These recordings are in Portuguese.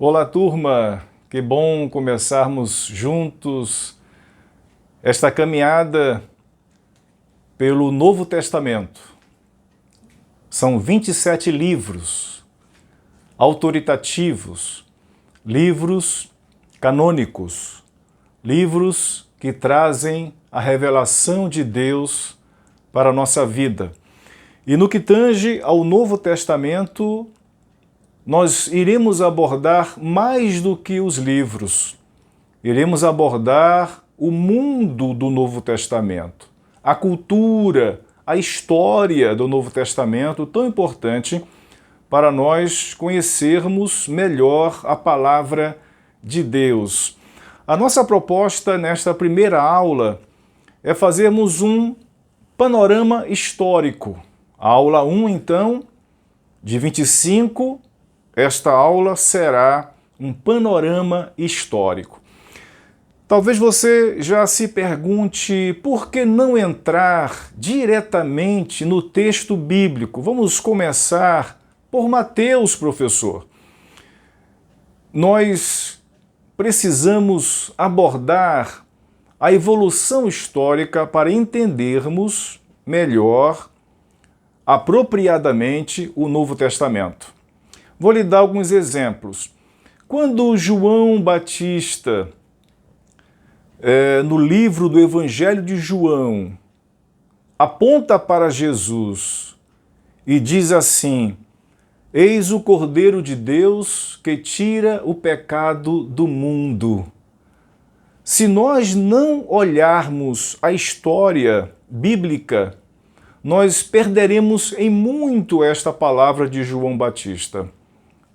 Olá, turma! Que bom começarmos juntos esta caminhada pelo Novo Testamento. São 27 livros autoritativos, livros canônicos, livros que trazem a revelação de Deus para a nossa vida. E no que tange ao Novo Testamento, nós iremos abordar mais do que os livros. Iremos abordar o mundo do Novo Testamento, a cultura, a história do Novo Testamento, tão importante para nós conhecermos melhor a palavra de Deus. A nossa proposta nesta primeira aula é fazermos um panorama histórico. A aula 1, então, de 25, esta aula será um panorama histórico. Talvez você já se pergunte por que não entrar diretamente no texto bíblico. Vamos começar por Mateus, professor. Nós precisamos abordar a evolução histórica para entendermos melhor, apropriadamente, o Novo Testamento. Vou lhe dar alguns exemplos. Quando João Batista, no livro do Evangelho de João, aponta para Jesus e diz assim: eis o Cordeiro de Deus que tira o pecado do mundo. Se nós não olharmos a história bíblica, nós perderemos em muito esta palavra de João Batista,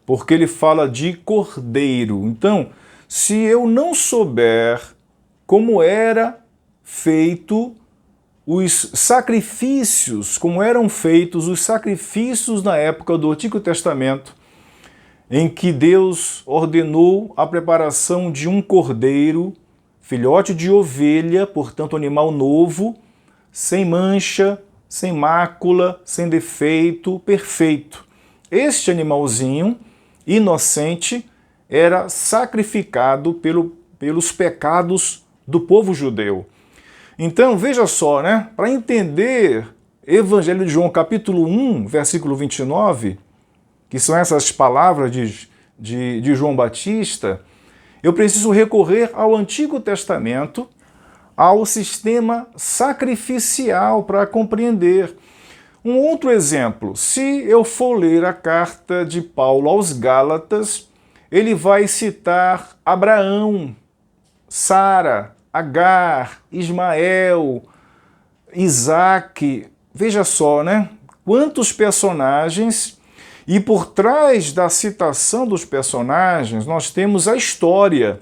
porque ele fala de cordeiro. Então, se eu não souber como era feito os sacrifícios, como eram feitos os sacrifícios na época do Antigo Testamento, em que Deus ordenou a preparação de um cordeiro, filhote de ovelha, portanto animal novo, sem mancha, sem mácula, sem defeito, perfeito. Este animalzinho inocente era sacrificado pelos pecados do povo judeu. Então, veja só, né? Para entender Evangelho de João, capítulo 1, versículo 29, que são essas palavras de João Batista, eu preciso recorrer ao Antigo Testamento, ao sistema sacrificial para compreender. Um outro exemplo, se eu for ler a carta de Paulo aos Gálatas, ele vai citar Abraão, Sara, Agar, Ismael, Isaac. Veja só, né? Quantos personagens, e por trás da citação dos personagens nós temos a história.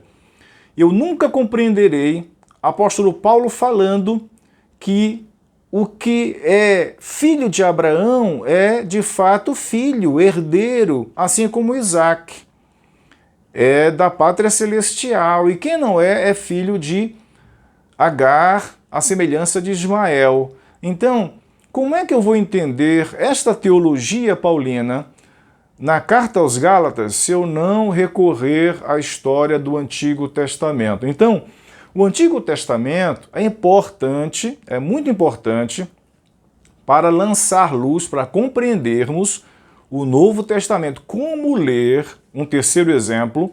Eu nunca compreenderei apóstolo Paulo falando que o que é filho de Abraão é, de fato, filho, herdeiro, assim como Isaac. É da pátria celestial. E quem não é, é filho de Agar, a semelhança de Ismael. Então, como é que eu vou entender esta teologia paulina na carta aos Gálatas se eu não recorrer à história do Antigo Testamento? Então, o Antigo Testamento é importante, é muito importante para lançar luz, para compreendermos o Novo Testamento. Como ler, um terceiro exemplo,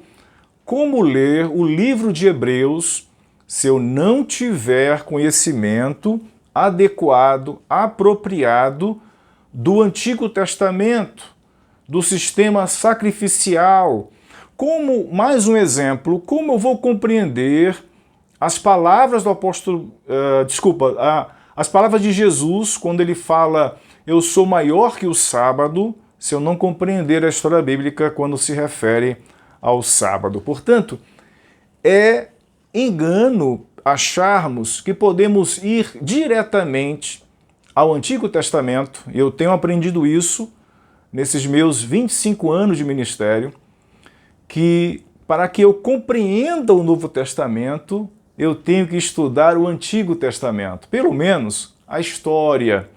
como ler o livro de Hebreus se eu não tiver conhecimento adequado, apropriado do Antigo Testamento, do sistema sacrificial. Como, mais um exemplo, como eu vou compreender as palavras do apóstolo, as palavras de Jesus, quando ele fala, eu sou maior que o sábado, se eu não compreender a história bíblica quando se refere ao sábado. Portanto, é engano acharmos que podemos ir diretamente ao Antigo Testamento. Eu tenho aprendido isso nesses meus 25 anos de ministério, que para que eu compreenda o Novo Testamento, eu tenho que estudar o Antigo Testamento, pelo menos a história.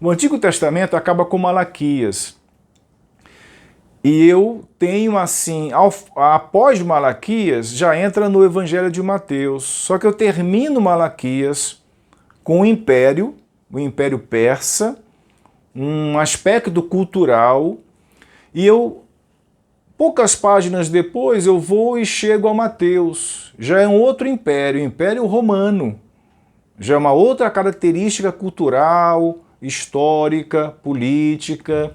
O Antigo Testamento acaba com Malaquias. E eu tenho assim, após Malaquias, já entra no Evangelho de Mateus. Só que eu termino Malaquias com o Império Persa, um aspecto cultural, e poucas páginas depois, eu vou e chego a Mateus. Já é um outro império, o Império Romano. Já é uma outra característica cultural, histórica, política,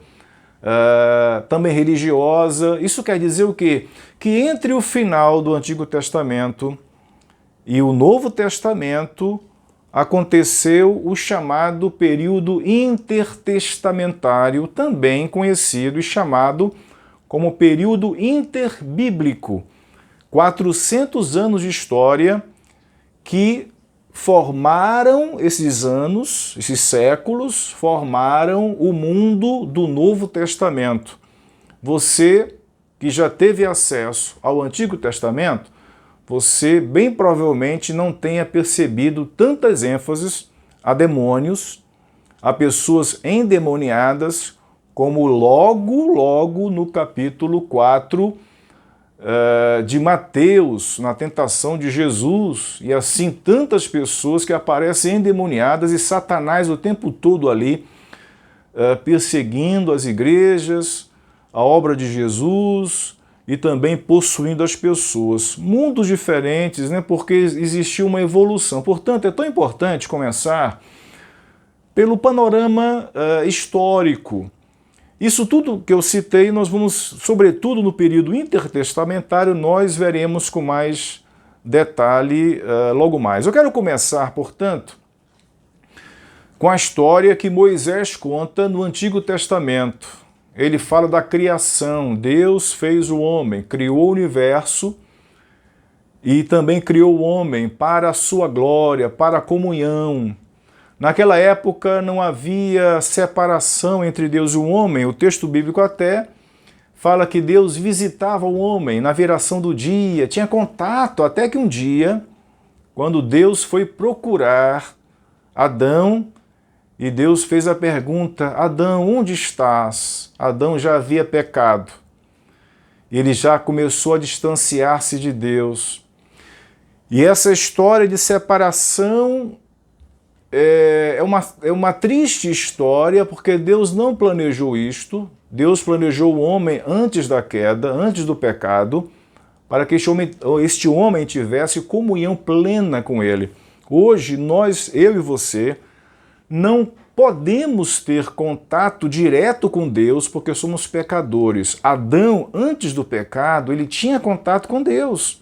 também religiosa. Isso quer dizer o quê? Que entre o final do Antigo Testamento e o Novo Testamento aconteceu o chamado período intertestamentário, também conhecido e chamado como período interbíblico. 400 anos de história que formaram esses anos, esses séculos, formaram o mundo do Novo Testamento. Você que já teve acesso ao Antigo Testamento, você bem provavelmente não tenha percebido tantas ênfases a demônios, a pessoas endemoniadas, como logo no capítulo 4 de Mateus, na tentação de Jesus, e assim tantas pessoas que aparecem endemoniadas e Satanás o tempo todo ali perseguindo as igrejas, a obra de Jesus e também possuindo as pessoas. Mundos diferentes, né? Porque existiu uma evolução. Portanto, é tão importante começar pelo panorama histórico. Isso tudo que eu citei, nós vamos, sobretudo no período intertestamentário, nós veremos com mais detalhe logo mais. Eu quero começar, portanto, com a história que Moisés conta no Antigo Testamento. Ele fala da criação. Deus fez o homem, criou o universo e também criou o homem para a sua glória, para a comunhão. Naquela época não havia separação entre Deus e o homem. O texto bíblico até fala que Deus visitava o homem na viração do dia, tinha contato, até que um dia, quando Deus foi procurar Adão, e Deus fez a pergunta: Adão, onde estás? Adão já havia pecado. Ele já começou a distanciar-se de Deus. E essa história de separação é uma triste história, porque Deus não planejou isto. Deus planejou o homem antes da queda, antes do pecado, para que este homem tivesse comunhão plena com ele. Hoje, eu e você, não podemos ter contato direto com Deus porque somos pecadores. Adão, antes do pecado, ele tinha contato com Deus.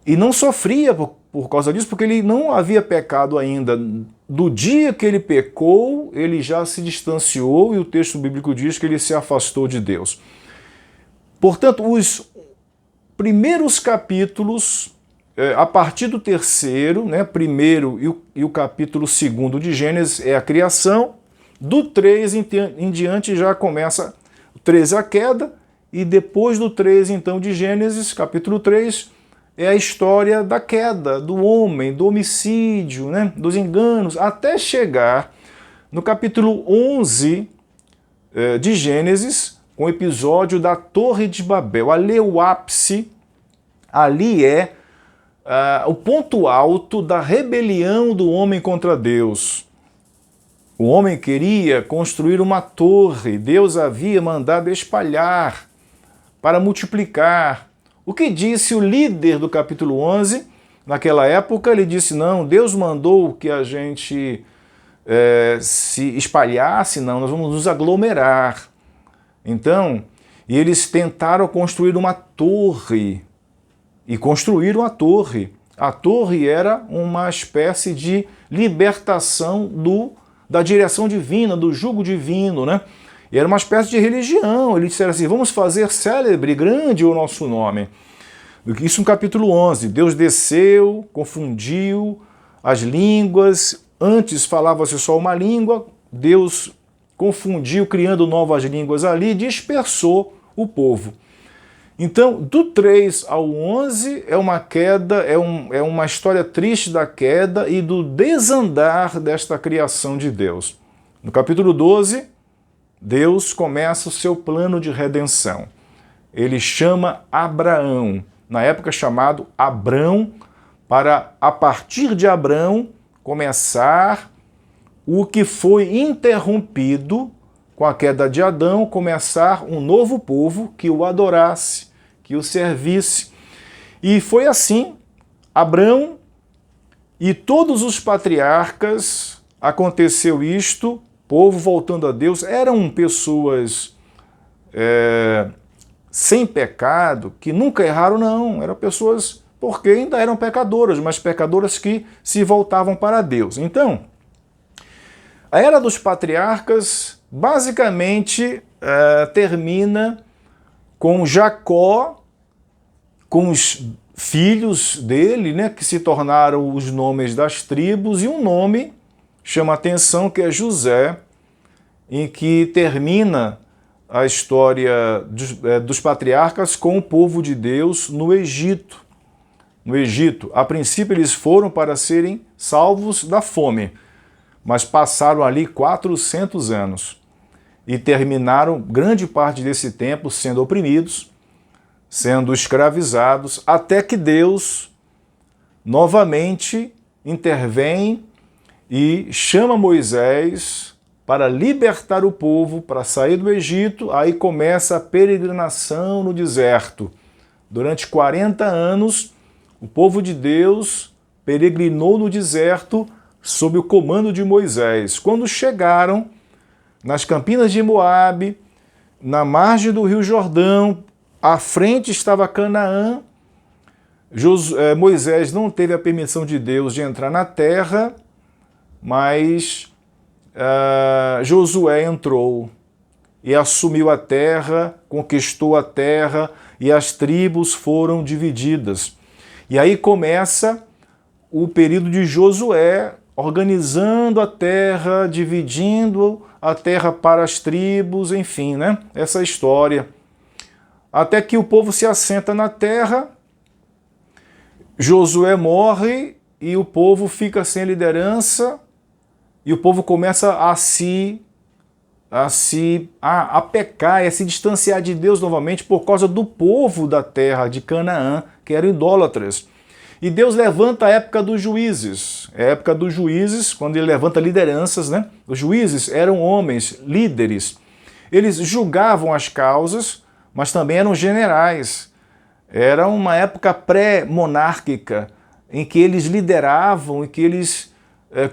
E não sofria por causa disso, porque ele não havia pecado ainda. Do dia que ele pecou, ele já se distanciou e o texto bíblico diz que ele se afastou de Deus. Portanto, os primeiros capítulos, a partir do terceiro, né, primeiro e o capítulo 2 de Gênesis é a criação, do 3 em diante já começa o 13 a queda, e depois do 13 então de Gênesis, capítulo 3, é a história da queda, do homem, do homicídio, né, dos enganos, até chegar no capítulo 11 de Gênesis, com o episódio da Torre de Babel. Ali é o ápice, ali é o ponto alto da rebelião do homem contra Deus. O homem queria construir uma torre, Deus havia mandado espalhar para multiplicar. O que disse o líder do capítulo 11? Naquela época ele disse: não, Deus mandou que a gente se espalhasse, não, nós vamos nos aglomerar. Então, eles tentaram construir uma torre, e construíram a torre. A torre era uma espécie de libertação da direção divina, do jugo divino, né? E era uma espécie de religião. Eles disseram assim: vamos fazer célebre, grande o nosso nome. Isso no capítulo 11. Deus desceu, confundiu as línguas. Antes falava-se só uma língua. Deus confundiu, criando novas línguas ali, dispersou o povo. Então, do 3 ao 11 é uma queda, é uma história triste da queda e do desandar desta criação de Deus. No capítulo 12, Deus começa o seu plano de redenção. Ele chama Abraão, na época chamado Abrão, para, a partir de Abrão, começar o que foi interrompido com a queda de Adão, começar um novo povo que o adorasse, que o servisse. E foi assim, Abrão e todos os patriarcas, aconteceu isto, povo voltando a Deus, eram pessoas sem pecado, que nunca erraram, não, eram pessoas porque ainda eram pecadoras, mas pecadoras que se voltavam para Deus. Então, a era dos patriarcas basicamente termina com Jacó, com os filhos dele, né, que se tornaram os nomes das tribos, e um nome chama a atenção, que é José, em que termina a história dos patriarcas com o povo de Deus no Egito. No Egito, a princípio eles foram para serem salvos da fome, mas passaram ali 400 anos e terminaram grande parte desse tempo sendo oprimidos, sendo escravizados, até que Deus novamente intervém e chama Moisés para libertar o povo, para sair do Egito. Aí começa a peregrinação no deserto. Durante 40 anos, o povo de Deus peregrinou no deserto sob o comando de Moisés. Quando chegaram nas campinas de Moabe, na margem do rio Jordão, à frente estava Canaã. Moisés não teve a permissão de Deus de entrar na terra, mas Josué entrou e assumiu a terra, conquistou a terra, e as tribos foram divididas. E aí começa o período de Josué, organizando a terra, dividindo a terra para as tribos, enfim, né? Essa história. Até que o povo se assenta na terra, Josué morre e o povo fica sem liderança, e o povo começa a pecar e a se distanciar de Deus novamente por causa do povo da terra de Canaã, que eram idólatras. E Deus levanta a época dos juízes. A época dos juízes, quando ele levanta lideranças, né? Os juízes eram homens, líderes. Eles julgavam as causas, mas também eram generais. Era uma época pré-monárquica, em que eles lideravam, em que eles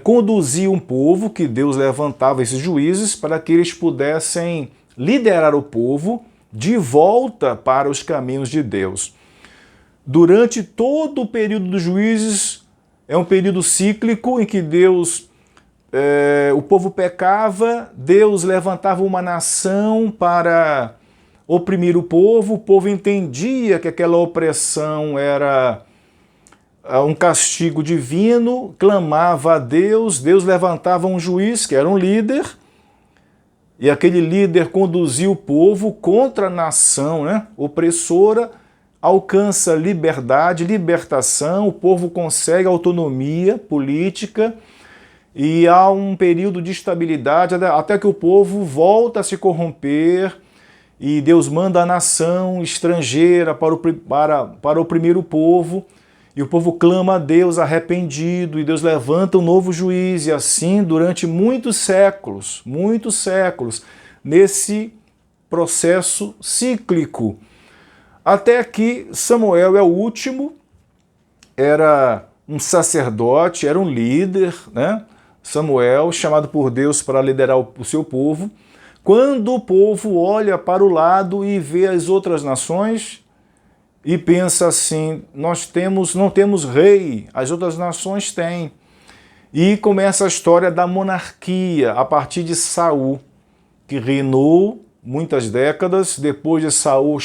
conduziam o povo, que Deus levantava esses juízes para que eles pudessem liderar o povo de volta para os caminhos de Deus. Durante todo o período dos juízes, é um período cíclico em que o povo pecava, Deus levantava uma nação para oprimir o povo entendia que aquela opressão era um castigo divino, clamava a Deus, Deus levantava um juiz, que era um líder, e aquele líder conduzia o povo contra a nação, né, opressora, alcança liberdade, libertação, o povo consegue autonomia política, e há um período de estabilidade até que o povo volta a se corromper, e Deus manda a nação estrangeira para oprimir o povo, e o povo clama a Deus arrependido, e Deus levanta um novo juiz, e assim durante muitos séculos, nesse processo cíclico. Até que Samuel é o último, era um sacerdote, era um líder, né? Samuel, chamado por Deus para liderar o seu povo. Quando o povo olha para o lado e vê as outras nações e pensa assim, não temos rei, as outras nações têm. E começa a história da monarquia a partir de Saul, que reinou muitas décadas. Depois de Saul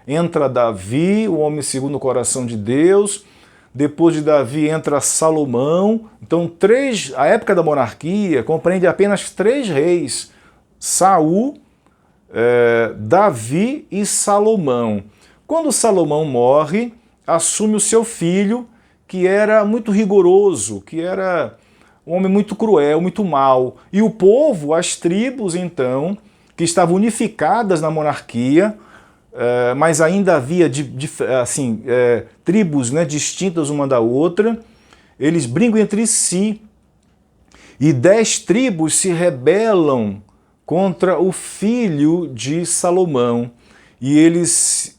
entra Davi, o homem segundo o coração de Deus. Depois de Davi entra Salomão. Então a época da monarquia compreende apenas 3 reis: Saul, Davi e Salomão. Quando Salomão morre, assume o seu filho, que era muito rigoroso, que era um homem muito cruel, muito mau. E o povo, as tribos, então, que estavam unificadas na monarquia, mas ainda havia tribos, né, distintas uma da outra, eles brigam entre si, e 10 tribos se rebelam contra o filho de Salomão, e eles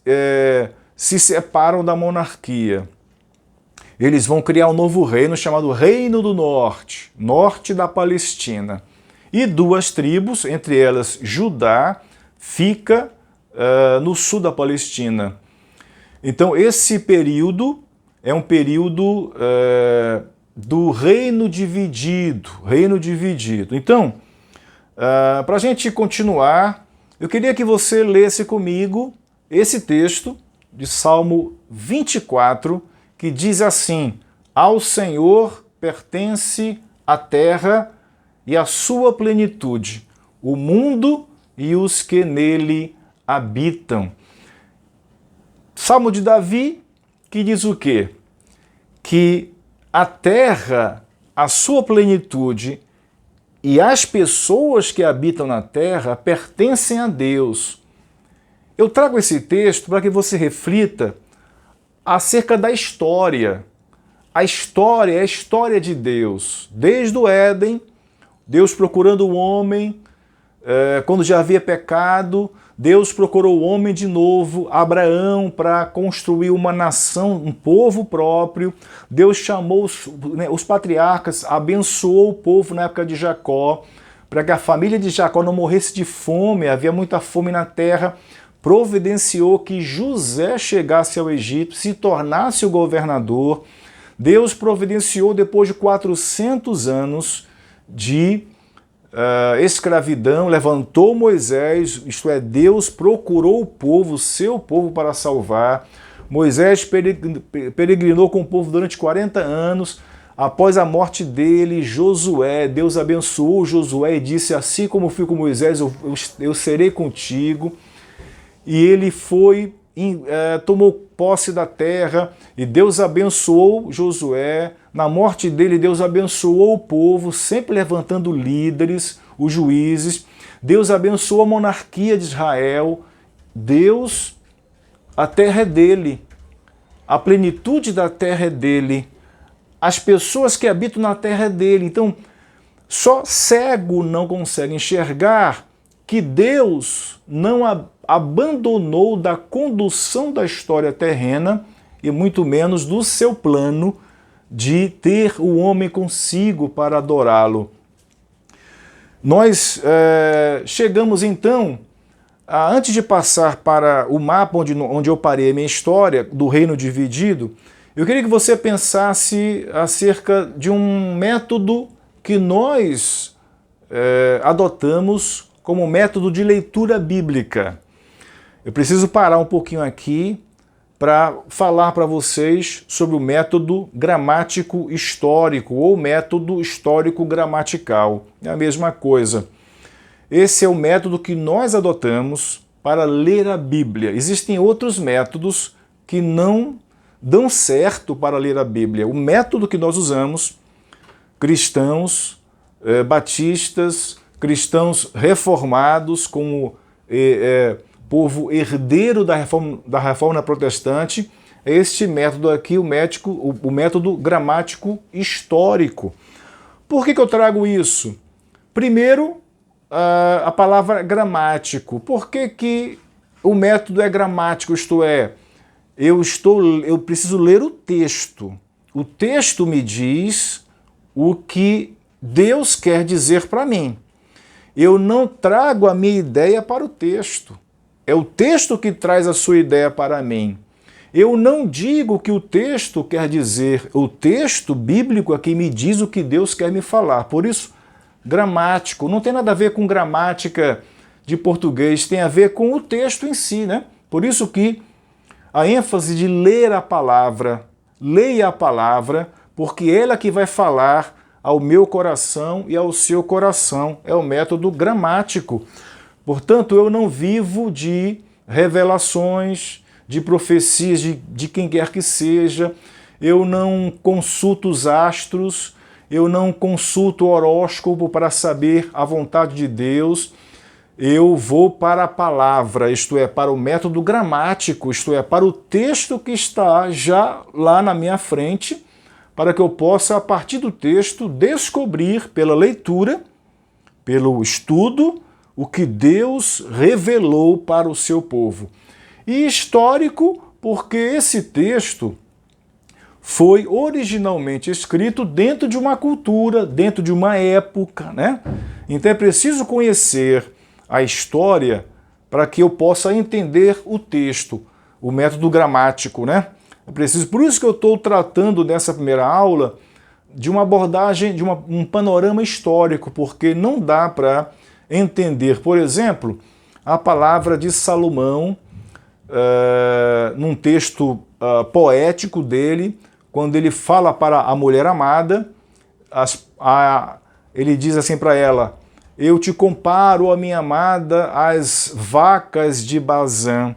se separam da monarquia. Eles vão criar um novo reino chamado Reino do Norte, norte da Palestina. E 2 tribos, entre elas Judá, fica no sul da Palestina. Então esse período é um período do reino dividido, Então, para a gente continuar, eu queria que você lesse comigo esse texto de Salmo 24, que diz assim: ao Senhor pertence a terra e a sua plenitude, o mundo e os que nele habitam. Salmo de Davi, que diz o quê? Que a terra, a sua plenitude e as pessoas que habitam na terra pertencem a Deus. Eu trago esse texto para que você reflita acerca da história. A história é a história de Deus. Desde o Éden, Deus procurando o homem, quando já havia pecado, Deus procurou o homem de novo, Abraão, para construir uma nação, um povo próprio. Deus chamou os patriarcas, abençoou o povo na época de Jacó, para que a família de Jacó não morresse de fome, havia muita fome na terra. Providenciou que José chegasse ao Egito, se tornasse o governador. Deus providenciou, depois de 400 anos de escravidão, levantou Moisés, isto é, Deus procurou o povo, seu povo, para salvar. Moisés peregrinou com o povo durante 40 anos. Após a morte dele, Josué, Deus abençoou Josué e disse: assim como fui com Moisés, eu serei contigo. E ele tomou posse da terra, e Deus abençoou Josué. Na morte dele, Deus abençoou o povo, sempre levantando líderes, os juízes. Deus abençoou a monarquia de Israel. Deus, a terra é dele, a plenitude da terra é dele, as pessoas que habitam na terra é dele. Então, só cego não consegue enxergar que Deus não abandonou da condução da história terrena e muito menos do seu plano de ter o homem consigo para adorá-lo. Nós chegamos então, antes de passar para o mapa onde eu parei a minha história do reino dividido, eu queria que você pensasse acerca de um método que nós adotamos como método de leitura bíblica. Eu preciso parar um pouquinho aqui para falar para vocês sobre o método gramático histórico ou método histórico gramatical. É a mesma coisa. Esse é o método que nós adotamos para ler a Bíblia. Existem outros métodos que não dão certo para ler a Bíblia. O método que nós usamos, cristãos, batistas, cristãos reformados, como povo herdeiro da reforma protestante, é este método aqui, o método gramático histórico. Por que eu trago isso? Primeiro, a palavra gramático. Por que o método é gramático? Isto é, eu preciso ler o texto. O texto me diz o que Deus quer dizer para mim. Eu não trago a minha ideia para o texto. É o texto que traz a sua ideia para mim. Eu não digo o que o texto quer dizer. O texto bíblico é que me diz o que Deus quer me falar. Por isso, gramático. Não tem nada a ver com gramática de português, tem a ver com o texto em si, né? Por isso que a ênfase de ler a palavra, leia a palavra, porque ela que vai falar ao meu coração e ao seu coração. É o método gramático. Portanto, eu não vivo de revelações, de profecias de quem quer que seja, eu não consulto os astros, eu não consulto o horóscopo para saber a vontade de Deus, eu vou para a palavra, isto é, para o método gramático, isto é, para o texto que está já lá na minha frente, para que eu possa, a partir do texto, descobrir pela leitura, pelo estudo, o que Deus revelou para o seu povo. E histórico, porque esse texto foi originalmente escrito dentro de uma cultura, dentro de uma época, né? Então é preciso conhecer a história para que eu possa entender o texto, o método gramático, né? É preciso, por isso que eu estou tratando nessa primeira aula de uma abordagem, de um panorama histórico, porque não dá para entender, por exemplo, a palavra de Salomão num texto poético dele, quando ele fala para a mulher amada, ele diz assim para ela: eu te comparo, ó minha amada, às vacas de Bazã.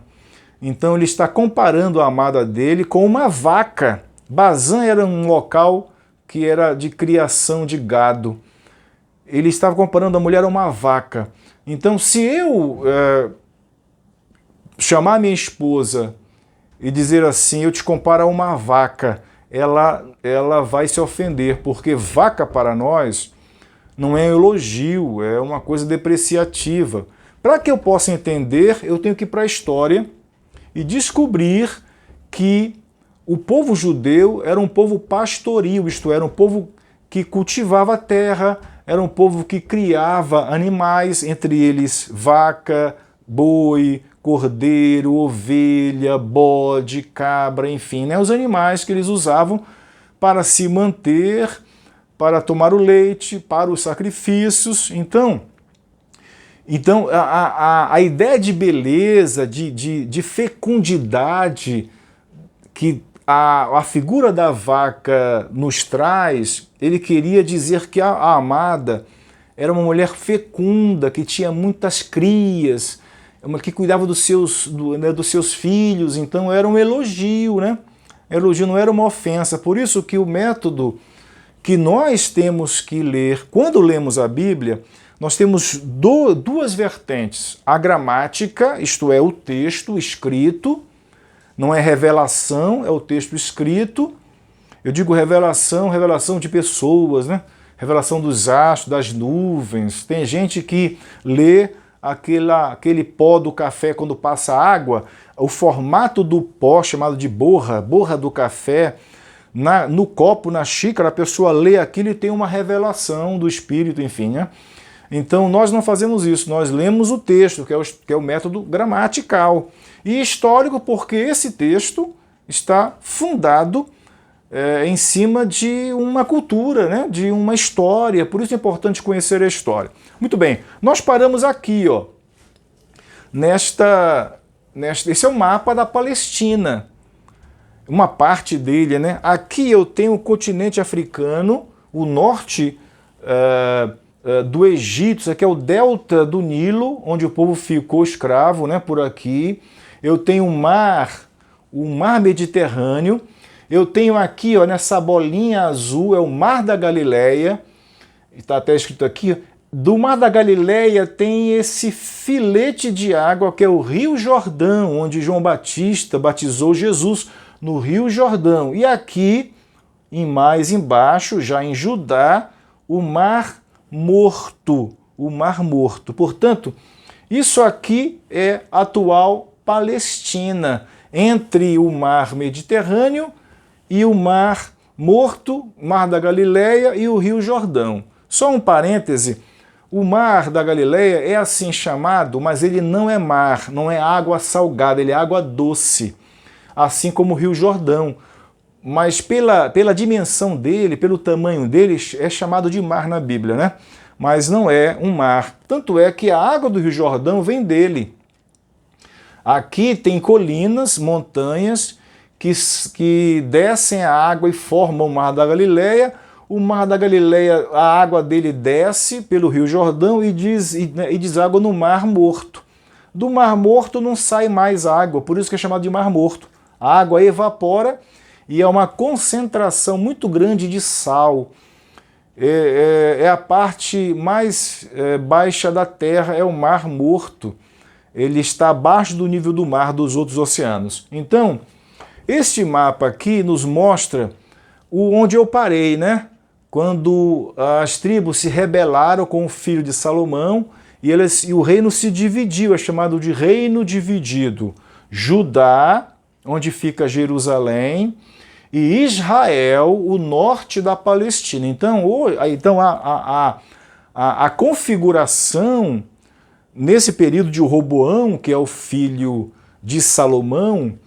Então ele está comparando a amada dele com uma vaca. Bazã era um local que era de criação de gado. Ele estava comparando a mulher a uma vaca. Então, se eu chamar minha esposa e dizer assim, eu te comparo a uma vaca, ela vai se ofender, porque vaca para nós não é um elogio, é uma coisa depreciativa. Para que eu possa entender, eu tenho que ir para a história e descobrir que o povo judeu era um povo pastoril, isto era um povo que cultivava a terra, era um povo que criava animais, entre eles vaca, boi, cordeiro, ovelha, bode, cabra, enfim, né? Os animais que eles usavam para se manter, para tomar o leite, para os sacrifícios. Então a ideia de beleza, de fecundidade que a figura da vaca nos traz, ele queria dizer que a amada era uma mulher fecunda, que tinha muitas crias, que cuidava dos seus filhos, então era um elogio, né? Elogio não era uma ofensa. Por isso que o método que nós temos que ler, quando lemos a Bíblia, nós temos duas vertentes. A gramática, isto é, o texto escrito, não é revelação, é o texto escrito. Eu digo revelação de pessoas, né? Revelação dos astros, das nuvens. Tem gente que lê aquele pó do café quando passa água, o formato do pó chamado de borra do café, no copo, na xícara, a pessoa lê aquilo e tem uma revelação do Espírito, enfim, né? Então nós não fazemos isso, nós lemos o texto, que é o método gramatical. E histórico porque esse texto está fundado em cima de uma cultura, né? De uma história, por isso é importante conhecer a história. Muito bem, nós paramos aqui, ó, esse é o mapa da Palestina, uma parte dele, né? Aqui eu tenho o continente africano, o norte do Egito, isso aqui é o delta do Nilo, onde o povo ficou escravo, né? Por aqui. Eu tenho o mar Mediterrâneo. Eu tenho aqui, ó, nessa bolinha azul, é o Mar da Galileia. Está até escrito aqui. Do Mar da Galileia tem esse filete de água que é o Rio Jordão, onde João Batista batizou Jesus no Rio Jordão. E aqui, mais embaixo, já em Judá, o Mar Morto. O Mar Morto. Portanto, isso aqui é atual Palestina, entre o Mar Mediterrâneo e o Mar Morto, Mar da Galileia e o Rio Jordão. Só um parêntese, o Mar da Galileia é assim chamado, mas ele não é mar, não é água salgada, ele é água doce, assim como o Rio Jordão. Mas pela dimensão dele, pelo tamanho dele, é chamado de mar na Bíblia, né? Mas não é um mar. Tanto é que a água do Rio Jordão vem dele. Aqui tem colinas, montanhas, que descem a água e formam o Mar da Galileia. O Mar da Galileia, a água dele desce pelo Rio Jordão e deságua no Mar Morto. Do Mar Morto não sai mais água, por isso que é chamado de Mar Morto. A água evapora e é uma concentração muito grande de sal. é a parte mais baixa da Terra, é o Mar Morto. Ele está abaixo do nível do mar dos outros oceanos. Então, este mapa aqui nos mostra onde eu parei, né? Quando as tribos se rebelaram com o filho de Salomão e o reino se dividiu, é chamado de reino dividido. Judá, onde fica Jerusalém, e Israel, o norte da Palestina. Então a configuração nesse período de Roboão, que é o filho de Salomão,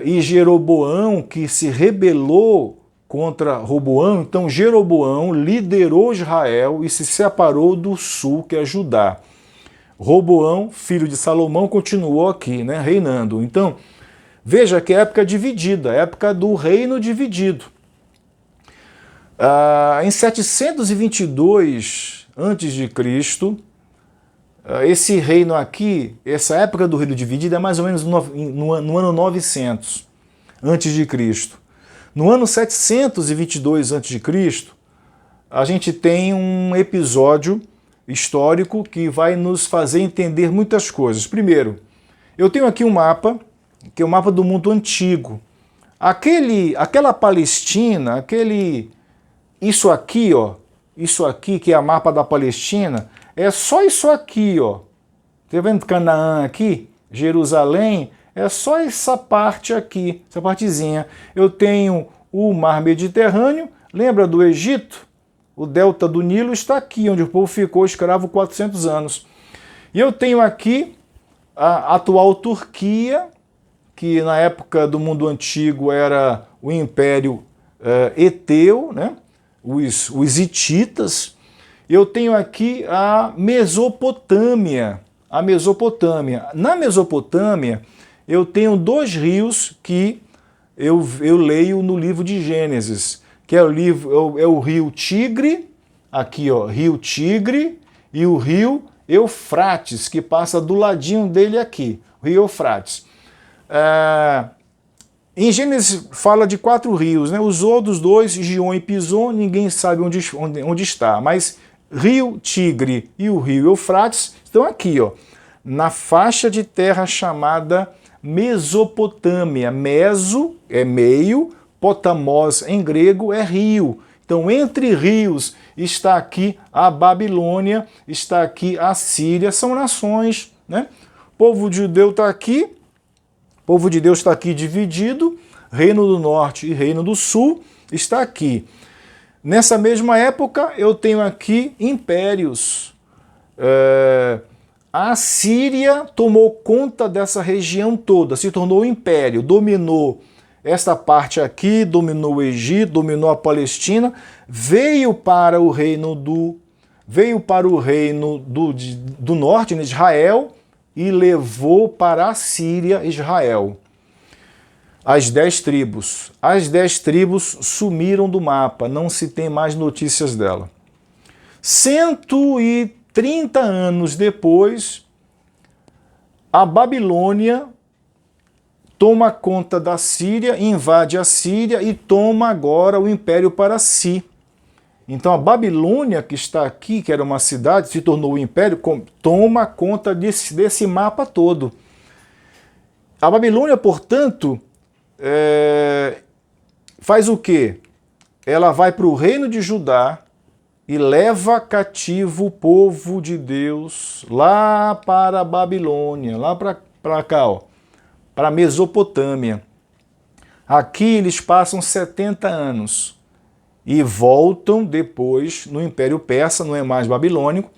e Jeroboão, que se rebelou contra Roboão, então Jeroboão liderou Israel e se separou do sul, que é Judá. Roboão, filho de Salomão, continuou aqui, né, reinando. Então, veja que é época dividida, época do reino dividido. Em 722 a.C., esse reino aqui, essa época do reino dividido é mais ou menos no ano 900 a.C. No ano 722 a.C., a gente tem um episódio histórico que vai nos fazer entender muitas coisas. Primeiro, eu tenho aqui um mapa, que é o mapa do mundo antigo. Aquela Palestina, isso aqui, ó, isso aqui que é a mapa da Palestina, é só isso aqui, ó. Tá vendo Canaã aqui? Jerusalém? É só essa parte aqui, essa partezinha. Eu tenho o Mar Mediterrâneo, lembra do Egito? O delta do Nilo está aqui, onde o povo ficou escravo 400 anos. E eu tenho aqui a atual Turquia, que na época do mundo antigo era o Império Eteu, né? Os hititas. Eu tenho aqui a Mesopotâmia. Na Mesopotâmia, eu tenho dois rios que eu leio no livro de Gênesis, que é o rio Tigre, aqui ó, rio Tigre, e o rio Eufrates, que passa do ladinho dele aqui, o rio Eufrates. Em Gênesis fala de 4 rios, né? Os outros 2, Gion e Pison, ninguém sabe onde está, mas rio Tigre e o rio Eufrates estão aqui, ó, na faixa de terra chamada Mesopotâmia. Meso é meio, potamos em grego é rio. Então, entre rios está aqui a Babilônia, está aqui a Síria, são nações, né? O povo judeu está aqui, o povo de Deus está aqui dividido, Reino do Norte e Reino do Sul está aqui. Nessa mesma época, eu tenho aqui impérios. A Síria tomou conta dessa região toda, se tornou um império, dominou esta parte aqui, dominou o Egito, dominou a Palestina, veio para o reino do norte, né, Israel, e levou para a Síria Israel. As 10 tribos. As 10 tribos sumiram do mapa, não se tem mais notícias dela. 130 anos depois, a Babilônia toma conta da Síria, invade a Síria e toma agora o império para si. Então a Babilônia, que está aqui, que era uma cidade, se tornou um império, toma conta desse mapa todo. A Babilônia, portanto, faz o quê? Ela vai para o reino de Judá e leva cativo o povo de Deus lá para a Babilônia, lá para cá, ó, para a Mesopotâmia. Aqui eles passam 70 anos e voltam depois no Império Persa, não é mais babilônico,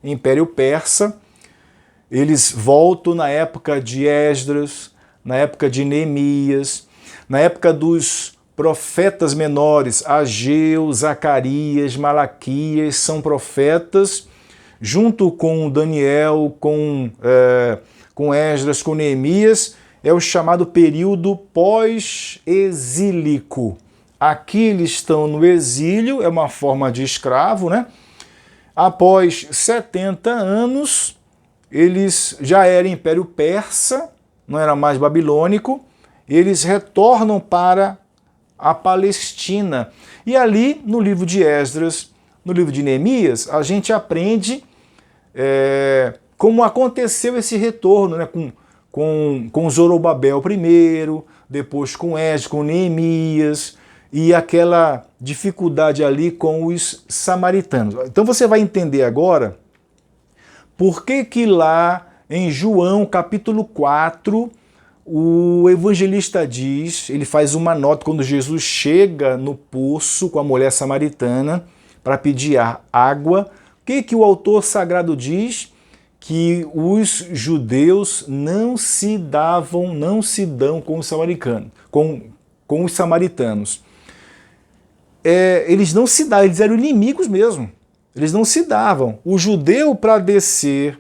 Império Persa. Eles voltam na época de Esdras, na época de Neemias, na época dos profetas menores, Ageu, Zacarias, Malaquias, são profetas, junto com Daniel, com Esdras, com Neemias, é o chamado período pós-exílico. Aqui eles estão no exílio, é uma forma de escravo, né? Após 70 anos, eles já eram Império Persa, não era mais babilônico, eles retornam para a Palestina. E ali, no livro de Esdras, no livro de Neemias, a gente aprende como aconteceu esse retorno, né? com Zorobabel primeiro, depois com Esdras, com Neemias, e aquela dificuldade ali com os samaritanos. Então você vai entender agora por que lá em João capítulo 4, o evangelista diz, ele faz uma nota quando Jesus chega no poço com a mulher samaritana para pedir água. O que o autor sagrado diz? Que os judeus não se dão com os samaritanos. Eles não se davam, eles eram inimigos mesmo. Eles não se davam. O judeu, para descer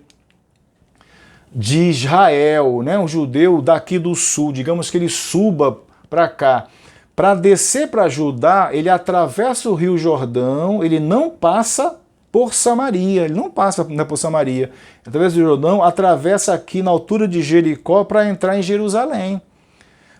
de Israel, né, um judeu daqui do sul, digamos que ele suba para cá, para descer para Judá, ele atravessa o Rio Jordão, ele não passa por Samaria, ele não passa por Samaria, através do Jordão, atravessa aqui na altura de Jericó para entrar em Jerusalém,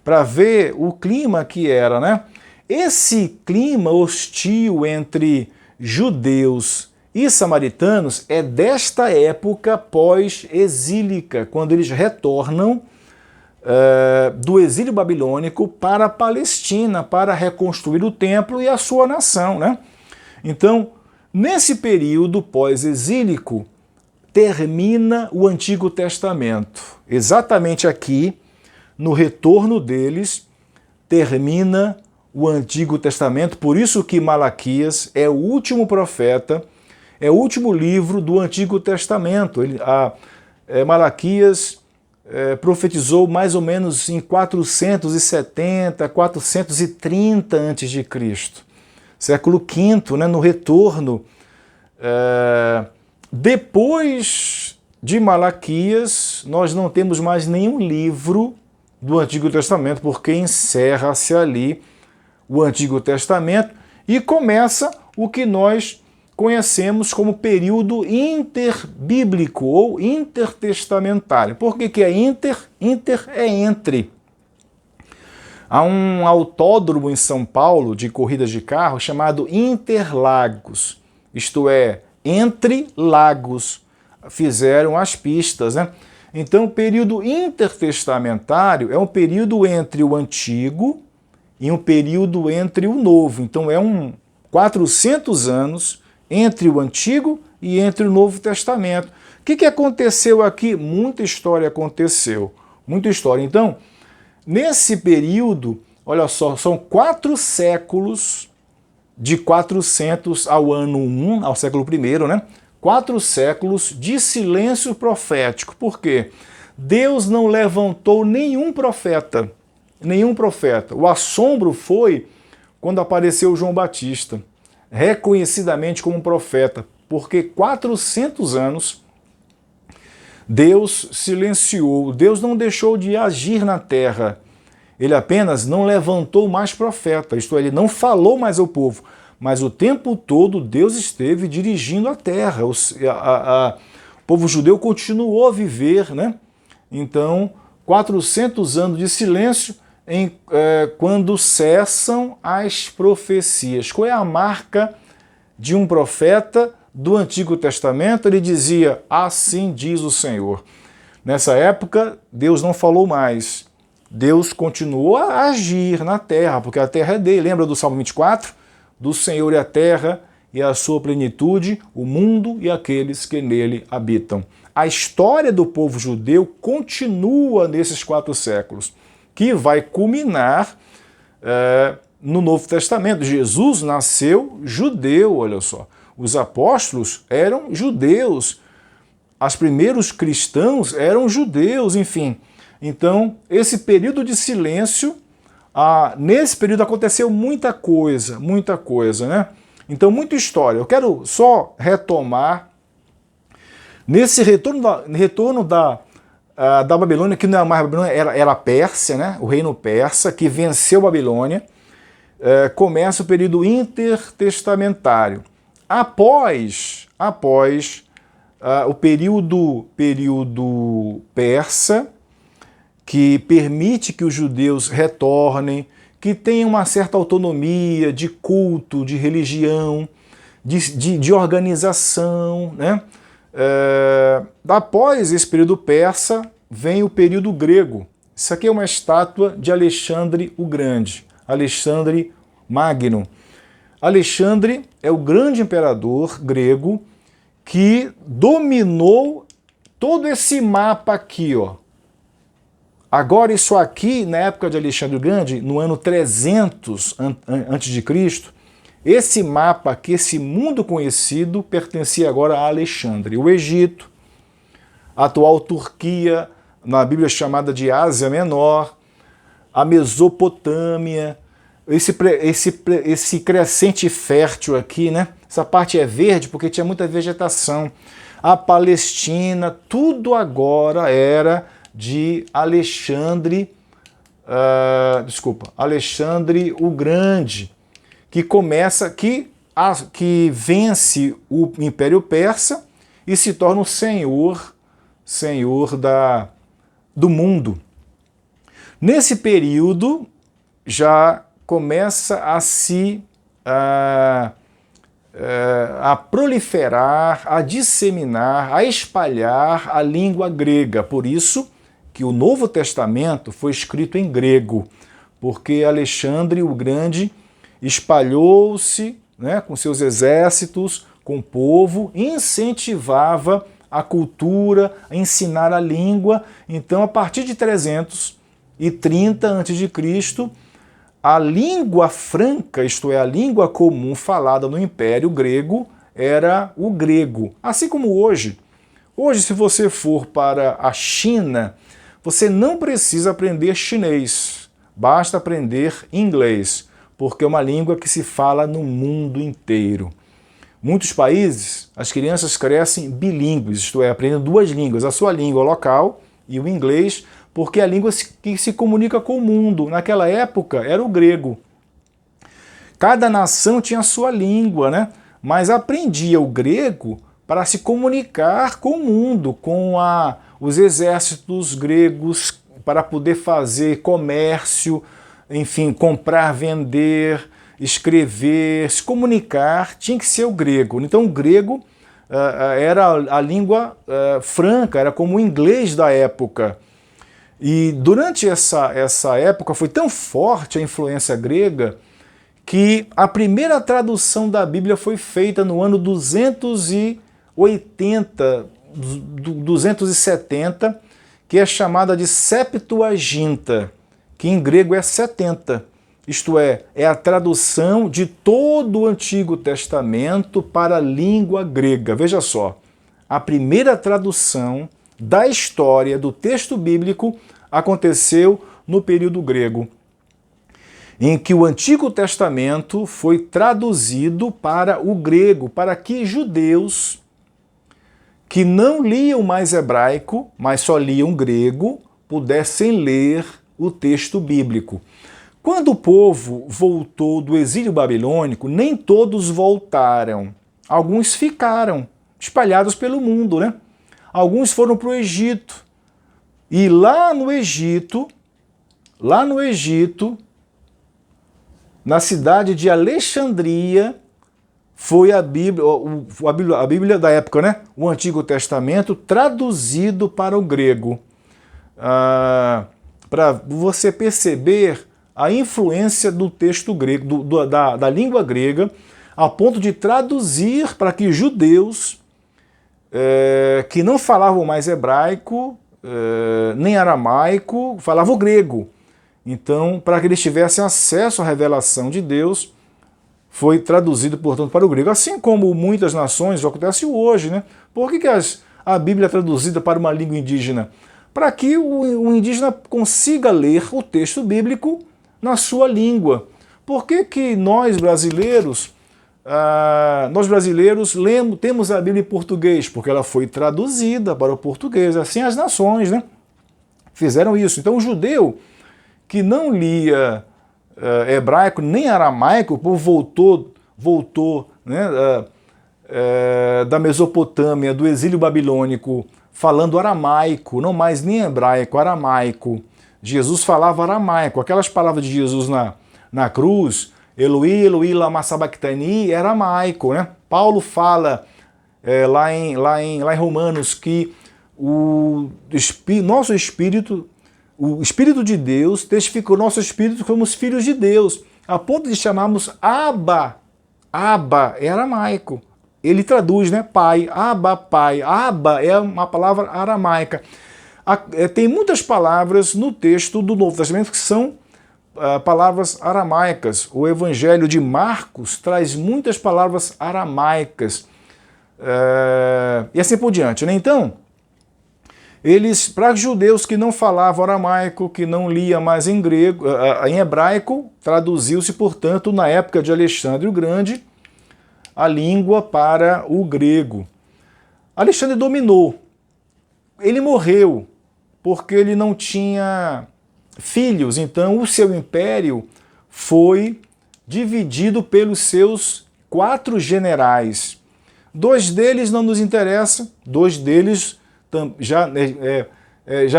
para ver o clima que era, né? Esse clima hostil entre judeus e samaritanos é desta época pós-exílica, quando eles retornam do exílio babilônico para a Palestina, para reconstruir o templo e a sua nação, né? Então, nesse período pós-exílico, termina o Antigo Testamento. Exatamente aqui, no retorno deles, termina o Antigo Testamento. Por isso que Malaquias é o último profeta, é o último livro do Antigo Testamento. Malaquias profetizou mais ou menos em 470, 430 a.C., século V, né, no retorno. Depois de Malaquias, nós não temos mais nenhum livro do Antigo Testamento, porque encerra-se ali o Antigo Testamento e começa o que nós conhecemos como período interbíblico ou intertestamentário. Por que é inter? Inter é entre. Há um autódromo em São Paulo de corridas de carro chamado Interlagos, isto é, entre lagos. Fizeram as pistas, né? Então, o período intertestamentário é um período entre o Antigo e um período entre o Novo. Então, 400 anos entre o Antigo e entre o Novo Testamento. O que aconteceu aqui? Muita história aconteceu. Muita história. Então, nesse período, olha só, são 4 séculos, de 400 ao ano 1, ao século I, né? 4 séculos de silêncio profético. Por quê? Deus não levantou nenhum profeta. Nenhum profeta. O assombro foi quando apareceu João Batista, reconhecidamente como um profeta, porque 400 anos Deus silenciou, Deus não deixou de agir na terra, ele apenas não levantou mais profeta, isto é, ele não falou mais ao povo, mas o tempo todo Deus esteve dirigindo a terra, o povo judeu continuou a viver, né? Então, 400 anos de silêncio, quando cessam as profecias. Qual é a marca de um profeta do Antigo Testamento? Ele dizia, assim diz o Senhor. Nessa época, Deus não falou mais. Deus continuou a agir na terra, porque a terra é dele. Lembra do Salmo 24? Do Senhor é a terra e a sua plenitude, o mundo e aqueles que nele habitam. A história do povo judeu continua nesses 4 séculos, que vai culminar no Novo Testamento. Jesus nasceu judeu, olha só. Os apóstolos eram judeus, os primeiros cristãos eram judeus, enfim. Então, esse período de silêncio, nesse período aconteceu muita coisa, né? Então, muita história. Eu quero só retomar, nesse retorno da Babilônia, que não era mais a Babilônia, era a Pérsia, né? O reino persa, que venceu a Babilônia, começa o período intertestamentário. Após o período persa, que permite que os judeus retornem, que tem uma certa autonomia de culto, de religião, de organização, né? Após esse período persa, vem o período grego. Isso aqui é uma estátua de Alexandre o Grande, Alexandre Magno. Alexandre é o grande imperador grego que dominou todo esse mapa aqui, ó. Agora isso aqui, na época de Alexandre o Grande, no ano 300 a.C., esse mapa aqui, esse mundo conhecido, pertencia agora a Alexandre. O Egito, a atual Turquia, na Bíblia chamada de Ásia Menor, a Mesopotâmia, esse crescente fértil aqui, né? Essa parte é verde porque tinha muita vegetação. A Palestina, tudo agora era de Alexandre, Alexandre o Grande, que vence o Império Persa e se torna o senhor do mundo. Nesse período já começa a proliferar, a disseminar, a espalhar a língua grega. Por isso que o Novo Testamento foi escrito em grego, porque Alexandre o Grande espalhou-se, né, com seus exércitos, com o povo, incentivava a cultura, a ensinar a língua. Então, a partir de 330 a.C., a língua franca, isto é, a língua comum falada no Império Grego, era o grego. Assim como hoje. Hoje, se você for para a China, você não precisa aprender chinês, basta aprender inglês, porque é uma língua que se fala no mundo inteiro. Muitos países, as crianças crescem bilíngues, isto é, aprendendo duas línguas, a sua língua local e o inglês, porque é a língua que se comunica com o mundo. Naquela época era o grego. Cada nação tinha a sua língua, né? Mas aprendia o grego para se comunicar com o mundo, com os exércitos gregos, para poder fazer comércio, enfim, comprar, vender, escrever, se comunicar, tinha que ser o grego. Então o grego era a língua franca, era como o inglês da época. E durante essa época foi tão forte a influência grega que a primeira tradução da Bíblia foi feita no ano 270, que é chamada de Septuaginta, que em grego é 70. Isto é a tradução de todo o Antigo Testamento para a língua grega. Veja só, a primeira tradução da história do texto bíblico aconteceu no período grego, em que o Antigo Testamento foi traduzido para o grego, para que judeus que não liam mais hebraico, mas só liam grego, pudessem ler o texto bíblico. Quando o povo voltou do exílio babilônico, nem todos voltaram. Alguns ficaram espalhados pelo mundo, né? Alguns foram para o Egito. E lá no Egito, na cidade de Alexandria, foi a Bíblia da época, né? O Antigo Testamento traduzido para o grego. Para você perceber a influência do texto grego, da língua grega, a ponto de traduzir para que judeus que não falavam mais hebraico, nem aramaico, falavam grego. Então, para que eles tivessem acesso à revelação de Deus, foi traduzido, portanto, para o grego. Assim como muitas nações, acontece hoje, né? Por que a Bíblia é traduzida para uma língua indígena? Para que o indígena consiga ler o texto bíblico na sua língua. Por que nós brasileiros temos a Bíblia em português? Porque ela foi traduzida para o português. Assim as nações, né, fizeram isso. Então o judeu que não lia hebraico nem aramaico, o povo voltou né, da Mesopotâmia, do exílio babilônico, falando aramaico, não mais nem hebraico, aramaico. Jesus falava aramaico. Aquelas palavras de Jesus na cruz, Eloi, Eloi, lama sabachthani, era aramaico, né? Paulo fala lá em Romanos que nosso espírito, o Espírito de Deus testificou nosso espírito que somos filhos de Deus, a ponto de chamarmos Abba. Abba é aramaico. Ele traduz, né? Pai, Abba, pai. Abba é uma palavra aramaica. Tem muitas palavras no texto do Novo Testamento que são palavras aramaicas. O Evangelho de Marcos traz muitas palavras aramaicas. E assim por diante, né? Então, para os judeus que não falavam aramaico, que não lia mais em grego, em hebraico, traduziu-se, portanto, na época de Alexandre o Grande, a língua para o grego. Alexandre dominou. Ele morreu porque ele não tinha filhos, então o seu império foi dividido pelos seus 4 generais. 2 deles não nos interessam, 2 deles já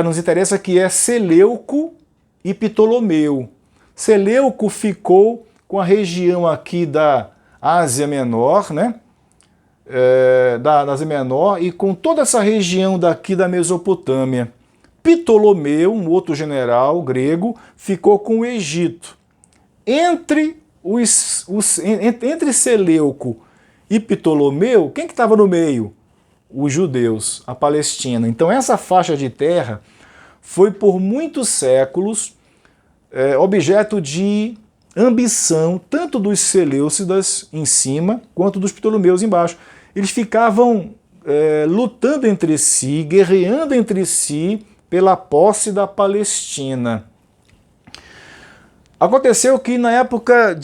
nos interessa, que é Seleuco e Ptolomeu. Seleuco ficou com a região aqui da Ásia Menor, né? Da Ásia Menor, e com toda essa região daqui da Mesopotâmia. Ptolomeu, um outro general grego, ficou com o Egito. Entre Seleuco e Ptolomeu, quem que estava no meio? Os judeus, a Palestina. Então essa faixa de terra foi por muitos séculos objeto de ambição, tanto dos seleucidas em cima, quanto dos ptolomeus embaixo. Eles ficavam lutando entre si, guerreando entre si, pela posse da Palestina. Aconteceu que na época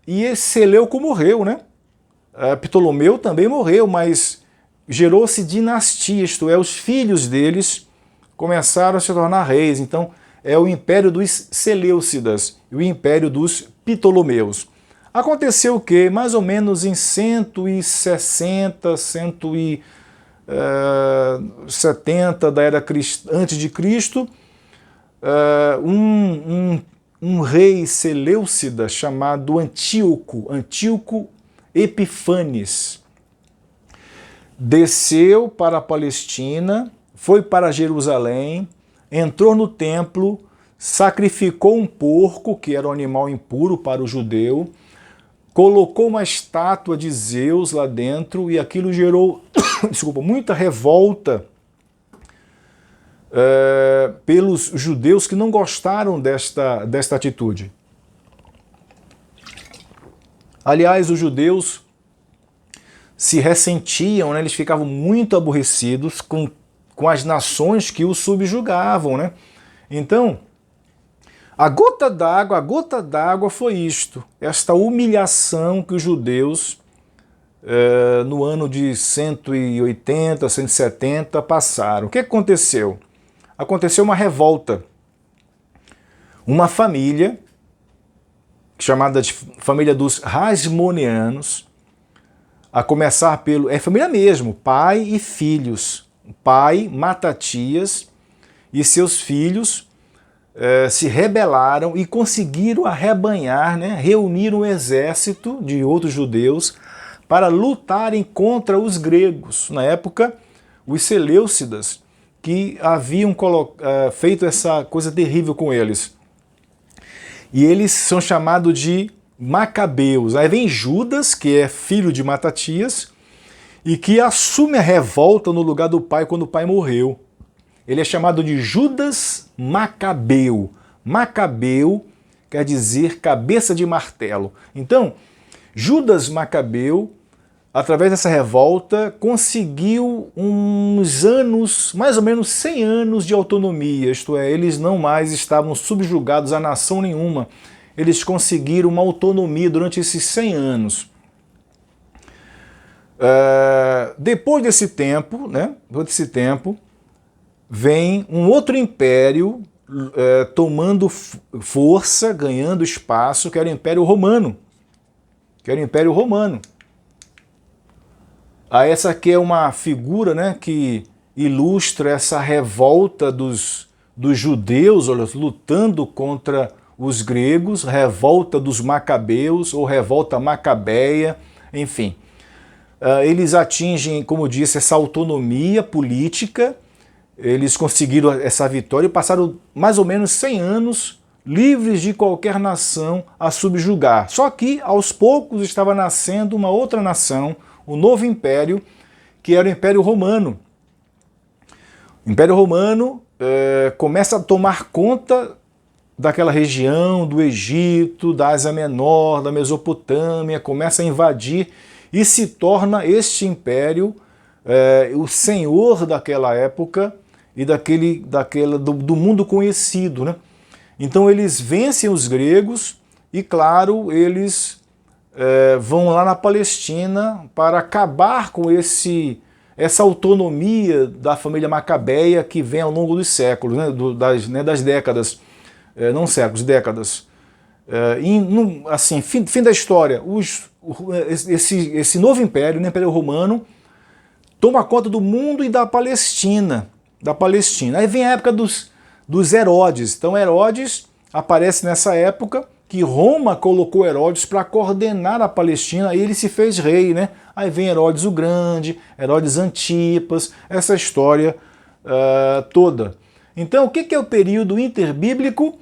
e Seleuco morreu, né? Ptolomeu também morreu, mas gerou-se dinastia, isto é, os filhos deles começaram a se tornar reis. Então, é o império dos Seleucidas e o império dos Ptolomeus. Aconteceu o quê? Mais ou menos em 160, 170 da era antes de Cristo, um rei seleucida chamado Antíoco Epifanes, desceu para a Palestina, foi para Jerusalém, entrou no templo, sacrificou um porco, que era um animal impuro para o judeu, colocou uma estátua de Zeus lá dentro e aquilo gerou muita revolta pelos judeus que não gostaram desta atitude. Aliás, os judeus se ressentiam, né? Eles ficavam muito aborrecidos com as nações que os subjugavam, né? Então, a gota d'água foi isto, esta humilhação que os judeus, no ano de 180, 170, passaram. O que aconteceu? Aconteceu uma revolta. Uma família, chamada de família dos Hasmoneanos, a começar pelo... é família mesmo, pai e filhos. O pai, Matatias, e seus filhos se rebelaram e conseguiram arrebanhar, né, reunir um exército de outros judeus para lutarem contra os gregos. Na época, os seleucidas, que haviam feito essa coisa terrível com eles. E eles são chamados de Macabeus. Aí vem Judas, que é filho de Matatias, e que assume a revolta no lugar do pai quando o pai morreu. Ele é chamado de Judas Macabeu. Macabeu quer dizer cabeça de martelo. Então, Judas Macabeu, através dessa revolta, conseguiu uns anos, mais ou menos 100 anos de autonomia, isto é, eles não mais estavam subjugados a nação nenhuma. Eles conseguiram uma autonomia durante esses 100 anos. Depois desse tempo, né, vem um outro império tomando força, ganhando espaço, que era o Império Romano. Essa aqui é uma figura, né, que ilustra essa revolta dos judeus, olha, lutando contra os gregos, revolta dos macabeus ou revolta macabeia, enfim. Eles atingem, como disse, essa autonomia política, eles conseguiram essa vitória e passaram mais ou menos 100 anos livres de qualquer nação a subjugar. Só que, aos poucos, estava nascendo uma outra nação, o novo império, que era o Império Romano. O Império Romano começa a tomar conta daquela região, do Egito, da Ásia Menor, da Mesopotâmia, começa a invadir e se torna este império o senhor daquela época e do mundo conhecido, né? Então eles vencem os gregos e, claro, eles vão lá na Palestina para acabar com essa autonomia da família macabeia que vem ao longo dos séculos, né, das décadas, não séculos, décadas. Assim, fim da história, esse novo império, o Império Romano, toma conta do mundo e da Palestina. Aí vem a época dos Herodes. Então Herodes aparece nessa época que Roma colocou Herodes para coordenar a Palestina e ele se fez rei, né? Aí vem Herodes o Grande, Herodes Antipas, essa história toda. Então o que é o período interbíblico?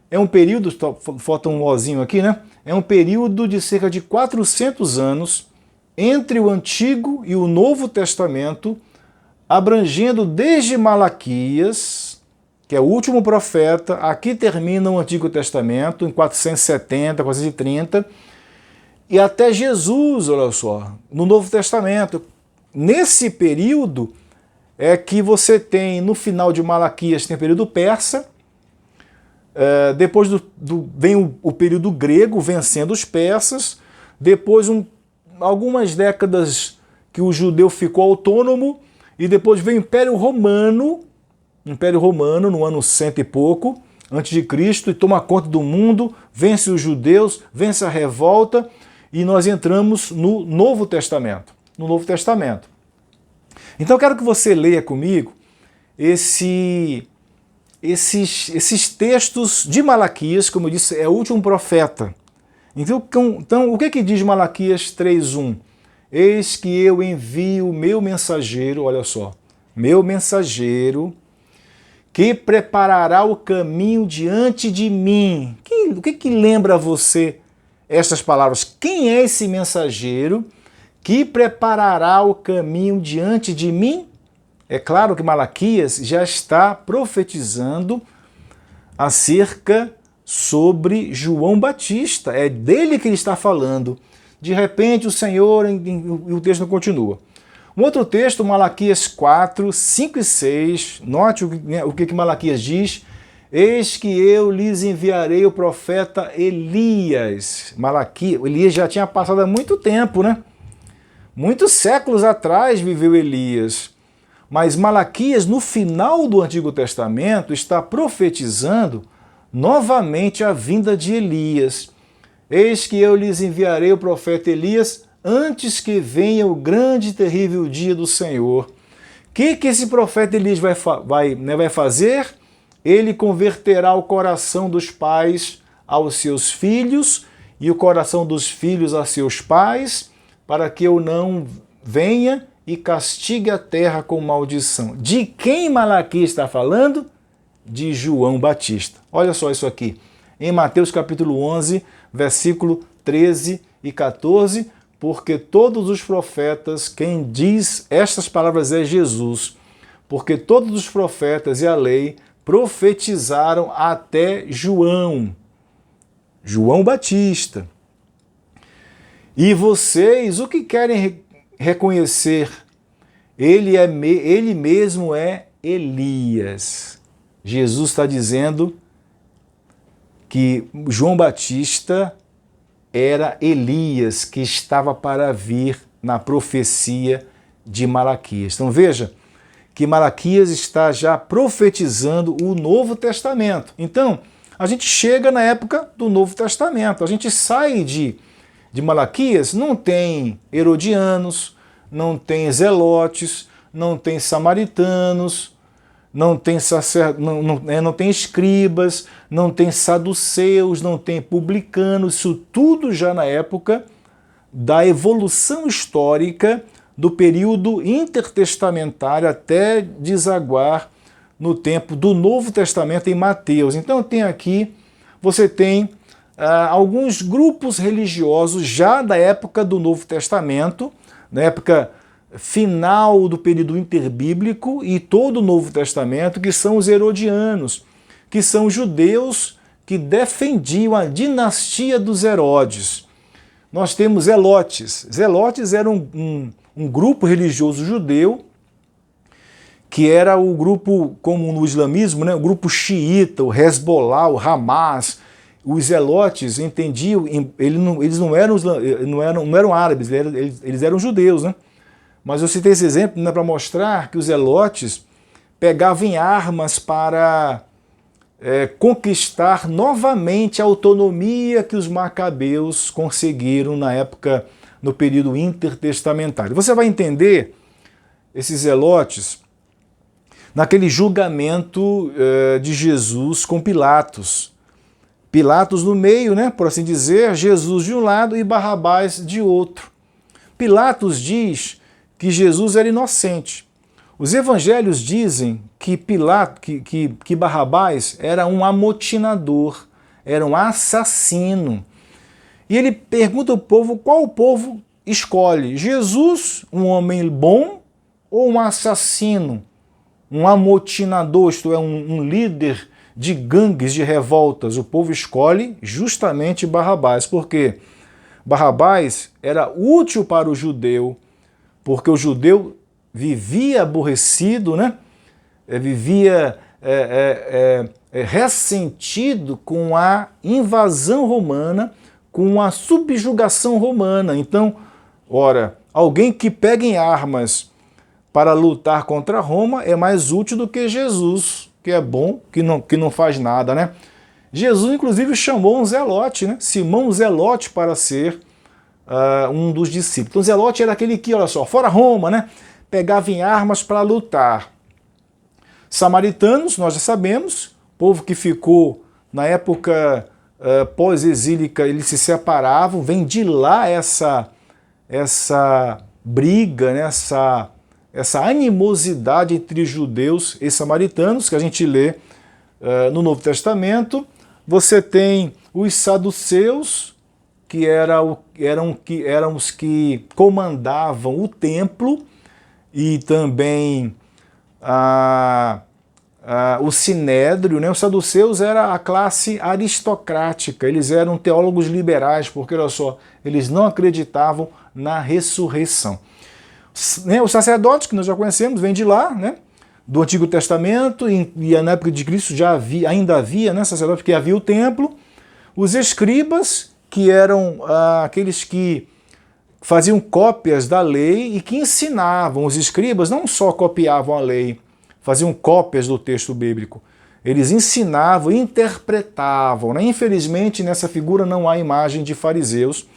É um período, falta um ozinho aqui, né? É um período de cerca de 400 anos entre o Antigo e o Novo Testamento, abrangendo desde Malaquias, que é o último profeta, aqui termina o Antigo Testamento, em 470, 430, e até Jesus, olha só, no Novo Testamento. Nesse período é que você tem, no final de Malaquias, tem o período persa, depois vem o período grego vencendo os persas, depois algumas décadas que o judeu ficou autônomo, e depois vem o Império Romano no ano 100 e pouco, antes de Cristo, e toma conta do mundo, vence os judeus, vence a revolta, e nós entramos no Novo Testamento. Então eu quero que você leia comigo esses textos de Malaquias, como eu disse, é o último profeta. Então o que diz Malaquias 3:1? Eis que eu envio o meu mensageiro, olha só, meu mensageiro, que preparará o caminho diante de mim. O que lembra a você estas palavras? Quem é esse mensageiro que preparará o caminho diante de mim? É claro que Malaquias já está profetizando acerca sobre João Batista. É dele que ele está falando. De repente o Senhor, e o texto não continua. Um outro texto, Malaquias 4, 5 e 6, note o que Malaquias diz. Eis que eu lhes enviarei o profeta Elias. Elias já tinha passado há muito tempo, né? Muitos séculos atrás viveu Elias. Mas Malaquias, no final do Antigo Testamento, está profetizando novamente a vinda de Elias. Eis que eu lhes enviarei o profeta Elias antes que venha o grande e terrível dia do Senhor. O que esse profeta Elias vai fazer? Ele converterá o coração dos pais aos seus filhos e o coração dos filhos a seus pais, para que eu não venha e castigue a terra com maldição. De quem Malaquias está falando? De João Batista. Olha só isso aqui. Em Mateus capítulo 11, versículo 13 e 14, porque todos os profetas, quem diz estas palavras é Jesus, porque todos os profetas e a lei profetizaram até João Batista. E vocês, o que querem reconhecer? Ele mesmo é Elias. Jesus está dizendo que João Batista era Elias que estava para vir na profecia de Malaquias. Então veja que Malaquias está já profetizando o Novo Testamento. Então a gente chega na época do Novo Testamento, a gente sai de Malaquias, não tem herodianos, não tem zelotes, não tem samaritanos, não tem não tem escribas, não tem saduceus, não tem publicanos, isso tudo já na época da evolução histórica do período intertestamentário até desaguar no tempo do Novo Testamento em Mateus. Então você tem alguns grupos religiosos já da época do Novo Testamento, na época final do período interbíblico e todo o Novo Testamento, que são os herodianos, que são judeus que defendiam a dinastia dos Herodes. Nós temos zelotes. Zelotes eram um grupo religioso judeu que era o grupo, como no islamismo, né, o grupo xiita, o Hezbollah, o Hamas. Os zelotes entendiam, eles não eram árabes, eles eram judeus, né? Mas eu citei esse exemplo, né, para mostrar que os zelotes pegavam em armas para conquistar novamente a autonomia que os macabeus conseguiram na época, no período intertestamentário. Você vai entender esses zelotes naquele julgamento de Jesus com Pilatos. Pilatos no meio, né, por assim dizer, Jesus de um lado e Barrabás de outro. Pilatos diz que Jesus era inocente. Os evangelhos dizem que Barrabás era um amotinador, era um assassino. E ele pergunta ao povo qual o povo escolhe: Jesus, um homem bom, ou um assassino, um amotinador, isto é, um líder de gangues, de revoltas? O povo escolhe justamente Barrabás, porque Barrabás era útil para o judeu, porque o judeu vivia aborrecido, né? Vivia ressentido com a invasão romana, com a subjugação romana. Então, ora, alguém que pega em armas para lutar contra Roma é mais útil do que Jesus, que é bom, que não faz nada, né? Jesus, inclusive, chamou um zelote, né? Simão Zelote, para ser um dos discípulos. Então, Zelote era aquele que, olha só, fora Roma, né? Pegava em armas para lutar. Samaritanos, nós já sabemos, povo que ficou na época pós-exílica, eles se separavam, vem de lá essa briga, né? Essa animosidade entre judeus e samaritanos, que a gente lê no Novo Testamento. Você tem os saduceus, que eram os que comandavam o templo, e também o sinédrio, né? Os saduceus era a classe aristocrática, eles eram teólogos liberais, porque, olha só, eles não acreditavam na ressurreição. Os sacerdotes, que nós já conhecemos, vêm de lá, né? Do Antigo Testamento, e na época de Cristo ainda havia, né, sacerdotes, porque havia o templo. Os escribas, que eram aqueles que faziam cópias da lei e que ensinavam. Os escribas não só copiavam a lei, faziam cópias do texto bíblico, eles ensinavam, interpretavam, né? Infelizmente, nessa figura não há imagem de fariseus,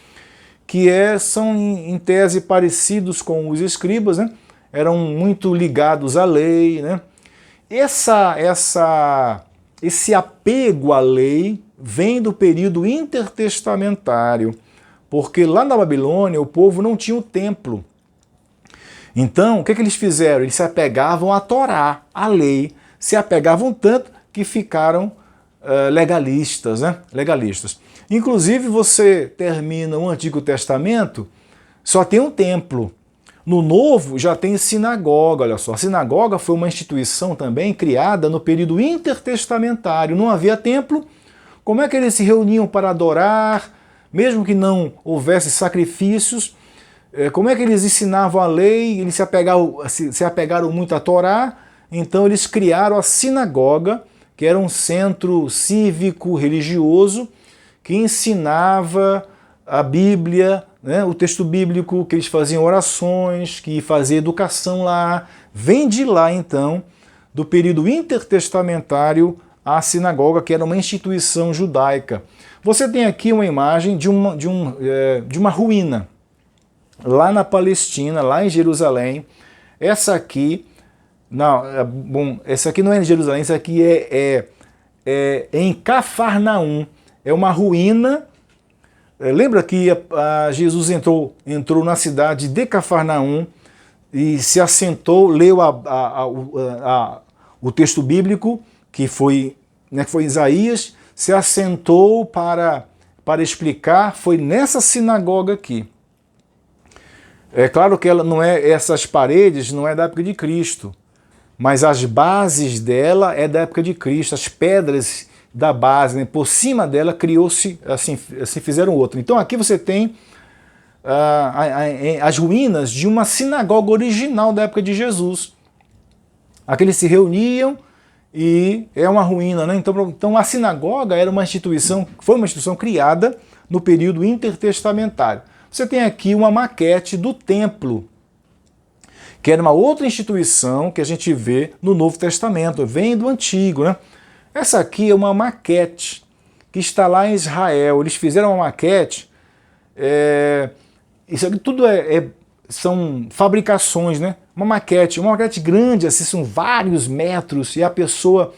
que são em tese parecidos com os escribas, né? Eram muito ligados à lei, né? Esse apego à lei vem do período intertestamentário, porque lá na Babilônia o povo não tinha o templo. Então, o que eles fizeram? Eles se apegavam à Torá, à lei, se apegavam tanto que ficaram legalistas, né? Legalistas. Inclusive, você termina o Antigo Testamento, só tem um templo. No Novo já tem sinagoga, olha só. A sinagoga foi uma instituição também criada no período intertestamentário. Não havia templo. Como é que eles se reuniam para adorar, mesmo que não houvesse sacrifícios? Como é que eles ensinavam a lei? Eles se apegaram muito à Torá, então eles criaram a sinagoga, que era um centro cívico, religioso, que ensinava a Bíblia, né, o texto bíblico, que eles faziam orações, que fazia educação lá. Vem de lá, então, do período intertestamentário, a sinagoga, que era uma instituição judaica. Você tem aqui uma imagem de uma ruína, lá na Palestina, lá em Jerusalém. Essa aqui, Não, bom, esse aqui não é em Jerusalém, esse aqui é em Cafarnaum. É uma ruína. Lembra que Jesus entrou na cidade de Cafarnaum e se assentou, leu o texto bíblico, que foi Isaías, se assentou para explicar, foi nessa sinagoga aqui. É claro que ela não é, essas paredes não é da época de Cristo, mas as bases dela é da época de Cristo, as pedras da base, né? Por cima dela criou-se, assim fizeram outro. Então aqui você tem as ruínas de uma sinagoga original da época de Jesus. Aqui eles se reuniam e é uma ruína, né? Então a sinagoga era foi uma instituição criada no período intertestamentário. Você tem aqui uma maquete do templo, que era uma outra instituição que a gente vê no Novo Testamento, vem do Antigo, né? Essa aqui é uma maquete que está lá em Israel. Eles fizeram uma maquete, isso aqui tudo são fabricações, né? Uma maquete grande, assim, são vários metros, e a pessoa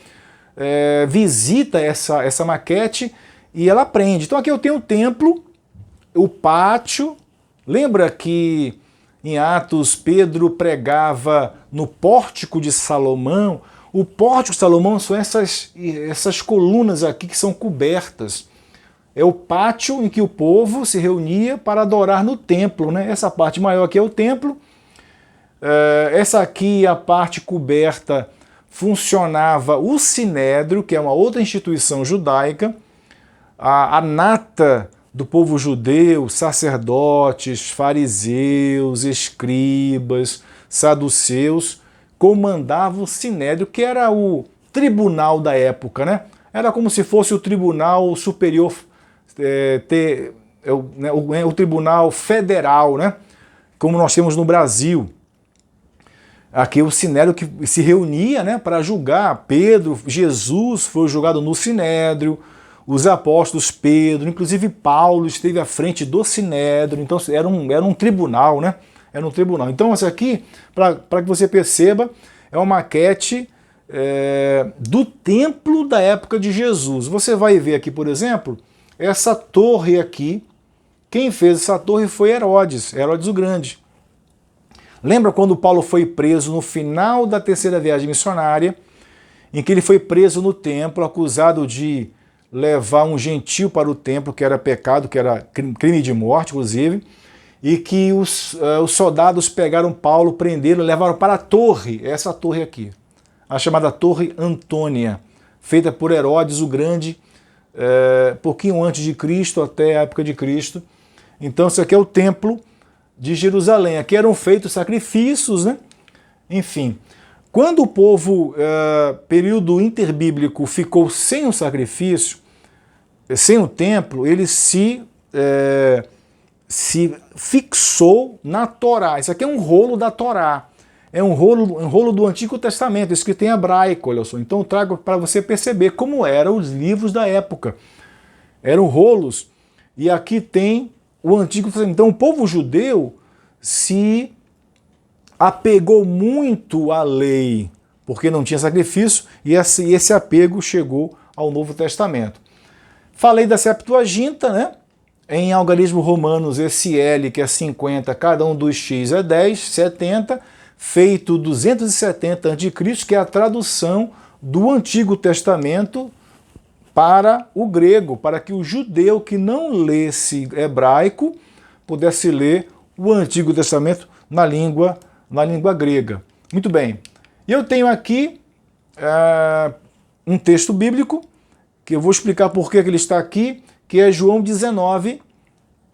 visita essa maquete e ela aprende. Então aqui eu tenho o templo, o pátio. Lembra que em Atos Pedro pregava no pórtico de Salomão? O pórtico de Salomão são essas colunas aqui que são cobertas. É o pátio em que o povo se reunia para adorar no templo, né? Essa parte maior aqui é o templo. Essa aqui, a parte coberta, funcionava o Sinédrio, que é uma outra instituição judaica. A nata do povo judeu, sacerdotes, fariseus, escribas, saduceus, comandava o Sinédrio, que era o tribunal da época, né? Era como se fosse o tribunal superior, o tribunal federal, né? Como nós temos no Brasil. Aqui o Sinédrio que se reunia, né, para julgar. Jesus foi julgado no Sinédrio, os apóstolos Pedro, inclusive Paulo esteve à frente do Sinédrio, então era um tribunal, né? Era um tribunal. Então essa aqui, para que você perceba, é uma maquete do templo da época de Jesus. Você vai ver aqui, por exemplo, essa torre aqui. Quem fez essa torre foi Herodes o Grande. Lembra quando Paulo foi preso no final da terceira viagem missionária, em que ele foi preso no templo, acusado de levar um gentio para o templo, que era pecado, que era crime de morte, inclusive, e que os soldados pegaram Paulo, prenderam e levaram para a torre, essa torre aqui, a chamada Torre Antônia, feita por Herodes o Grande, pouquinho antes de Cristo, até a época de Cristo. Então isso aqui é o templo de Jerusalém. Aqui eram feitos sacrifícios, né? Enfim, quando o povo, período interbíblico, ficou sem o sacrifício, sem o templo, ele se fixou na Torá. Isso aqui é um rolo da Torá. É um rolo do Antigo Testamento, escrito em hebraico, olha só. Então eu trago para você perceber como eram os livros da época. Eram rolos. E aqui tem o Antigo Testamento. Então o povo judeu se apegou muito à lei, porque não tinha sacrifício, e esse apego chegou ao Novo Testamento. Falei da Septuaginta, né? Em algarismo romanos, esse L, que é 50, cada um dos X é 10, 70, feito 270 a.C., que é a tradução do Antigo Testamento para o grego, para que o judeu que não lesse hebraico pudesse ler o Antigo Testamento na língua grega. Muito bem. E eu tenho aqui um texto bíblico, que eu vou explicar por que ele está aqui, que é João 19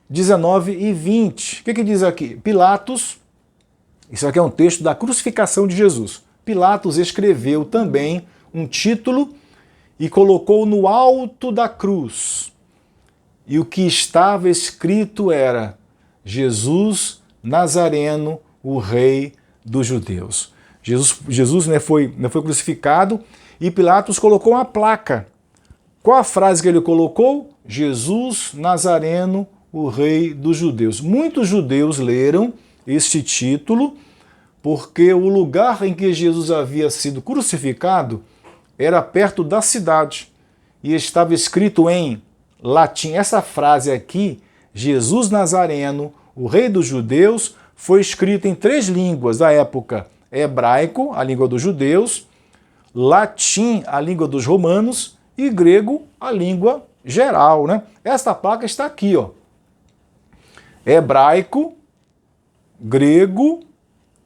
e 20. O que diz aqui? Pilatos, isso aqui é um texto da crucificação de Jesus. Pilatos escreveu também um título e colocou no alto da cruz. E o que estava escrito era: Jesus Nazareno, o Rei dos Judeus. Jesus foi crucificado e Pilatos colocou uma placa. Qual a frase que ele colocou? Jesus Nazareno, o Rei dos Judeus. Muitos judeus leram este título porque o lugar em que Jesus havia sido crucificado era perto da cidade e estava escrito em latim. Essa frase aqui, Jesus Nazareno, o Rei dos Judeus, foi escrita em 3 línguas da época: hebraico, a língua dos judeus, latim, a língua dos romanos, e grego, a língua geral, né? Esta placa está aqui, ó. Hebraico, grego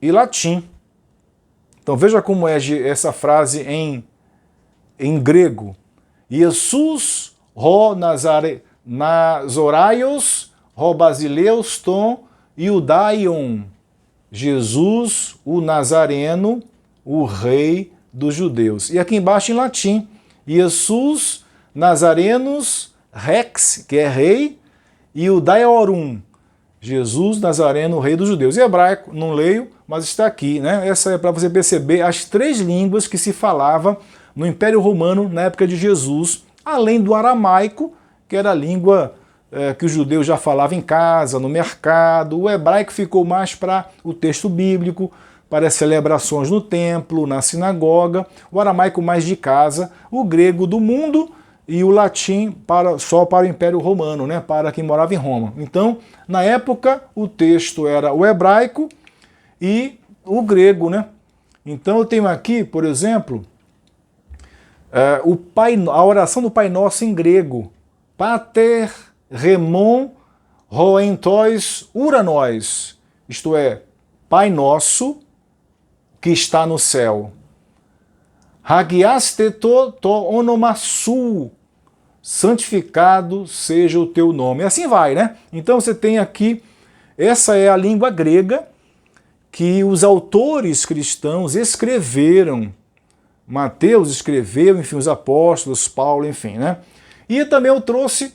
e latim. Então veja como é essa frase em grego. Jesus ro Nazoraios ro Basileus ton Iudaion. Jesus, o Nazareno, o Rei dos Judeus. E aqui embaixo em latim, Jesus Nazarenus Rex, que é rei, e o Daiorum, Jesus Nazareno, Rei dos Judeus. Em hebraico, não leio, mas está aqui, né? Essa é para você perceber as 3 línguas que se falava no Império Romano na época de Jesus, além do aramaico, que era a língua que os judeus já falavam em casa, no mercado. O hebraico ficou mais para o texto bíblico, para as celebrações no templo, na sinagoga, o aramaico mais de casa, o grego do mundo e o latim só para o Império Romano, né, para quem morava em Roma. Então, na época, o texto era o hebraico e o grego, né? Então eu tenho aqui, por exemplo, a oração do Pai Nosso em grego: Pater remon roentois uranos, isto é, Pai Nosso que está no céu. Hagiasteto to onomassu, santificado seja o teu nome. E assim vai, né? Então você tem aqui, essa é a língua grega que os autores cristãos escreveram. Mateus escreveu, enfim, os apóstolos, Paulo, enfim, né? E também eu trouxe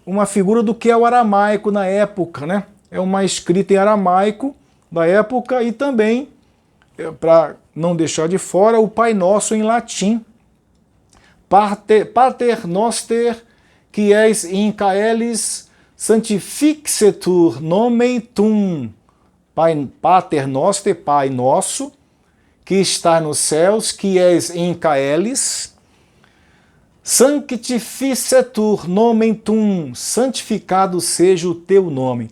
uma figura do que é o aramaico na época, né? É uma escrita em aramaico da época e também, para não deixar de fora, o Pai Nosso em latim. Pater noster, qui es in caelis, sanctificetur nomen tuum. Pater noster, Pai Nosso, que está nos céus, qui es in caelis, sanctificetur nomen tuum, santificado seja o teu nome.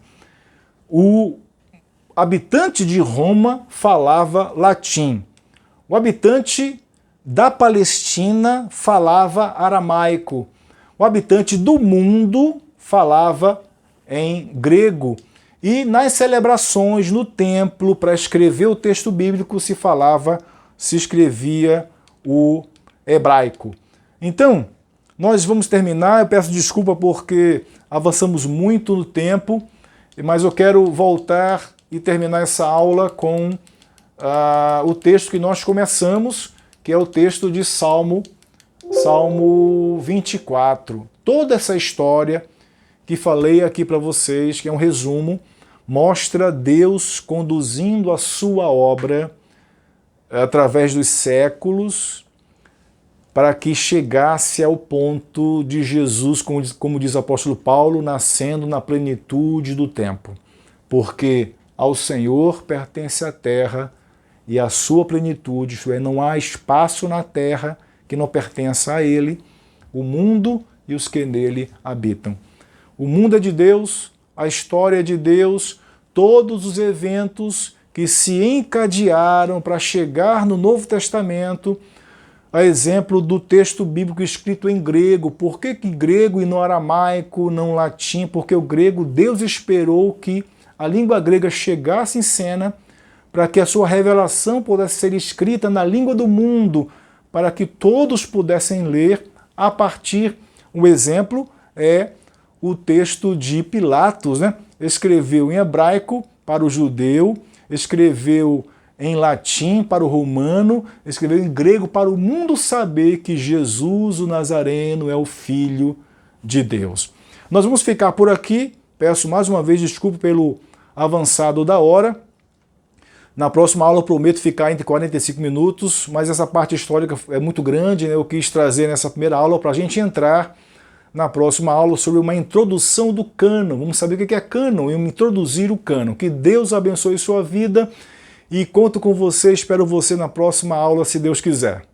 O habitante de Roma falava latim. O habitante da Palestina falava aramaico. O habitante do mundo falava em grego. E nas celebrações, no templo, para escrever o texto bíblico, se escrevia o hebraico. Então, nós vamos terminar. Eu peço desculpa porque avançamos muito no tempo, mas eu quero voltar e terminar essa aula com o texto que nós começamos, que é o texto de Salmo 24. Toda essa história que falei aqui para vocês, que é um resumo, mostra Deus conduzindo a sua obra através dos séculos para que chegasse ao ponto de Jesus, como diz o apóstolo Paulo, nascendo na plenitude do tempo. Porque ao Senhor pertence a terra e a sua plenitude, isto é, não há espaço na terra que não pertença a Ele, o mundo e os que nele habitam. O mundo é de Deus, a história é de Deus, todos os eventos que se encadearam para chegar no Novo Testamento, a exemplo do texto bíblico escrito em grego. Por que grego e não aramaico, não latim? Porque o grego, Deus esperou que a língua grega chegasse em cena para que a sua revelação pudesse ser escrita na língua do mundo, para que todos pudessem ler a partir. Um exemplo é o texto de Pilatos, né? Escreveu em hebraico para o judeu, escreveu em latim para o romano, escreveu em grego para o mundo saber que Jesus, o Nazareno, é o Filho de Deus. Nós vamos ficar por aqui. Peço mais uma vez desculpa pelo avançado da hora. Na próxima aula eu prometo ficar entre 45 minutos, mas essa parte histórica é muito grande, né? Eu quis trazer nessa primeira aula para a gente entrar na próxima aula sobre uma introdução do cânon. Vamos saber o que é cânon e introduzir o cânon. Que Deus abençoe sua vida e conto com você, espero você na próxima aula, se Deus quiser.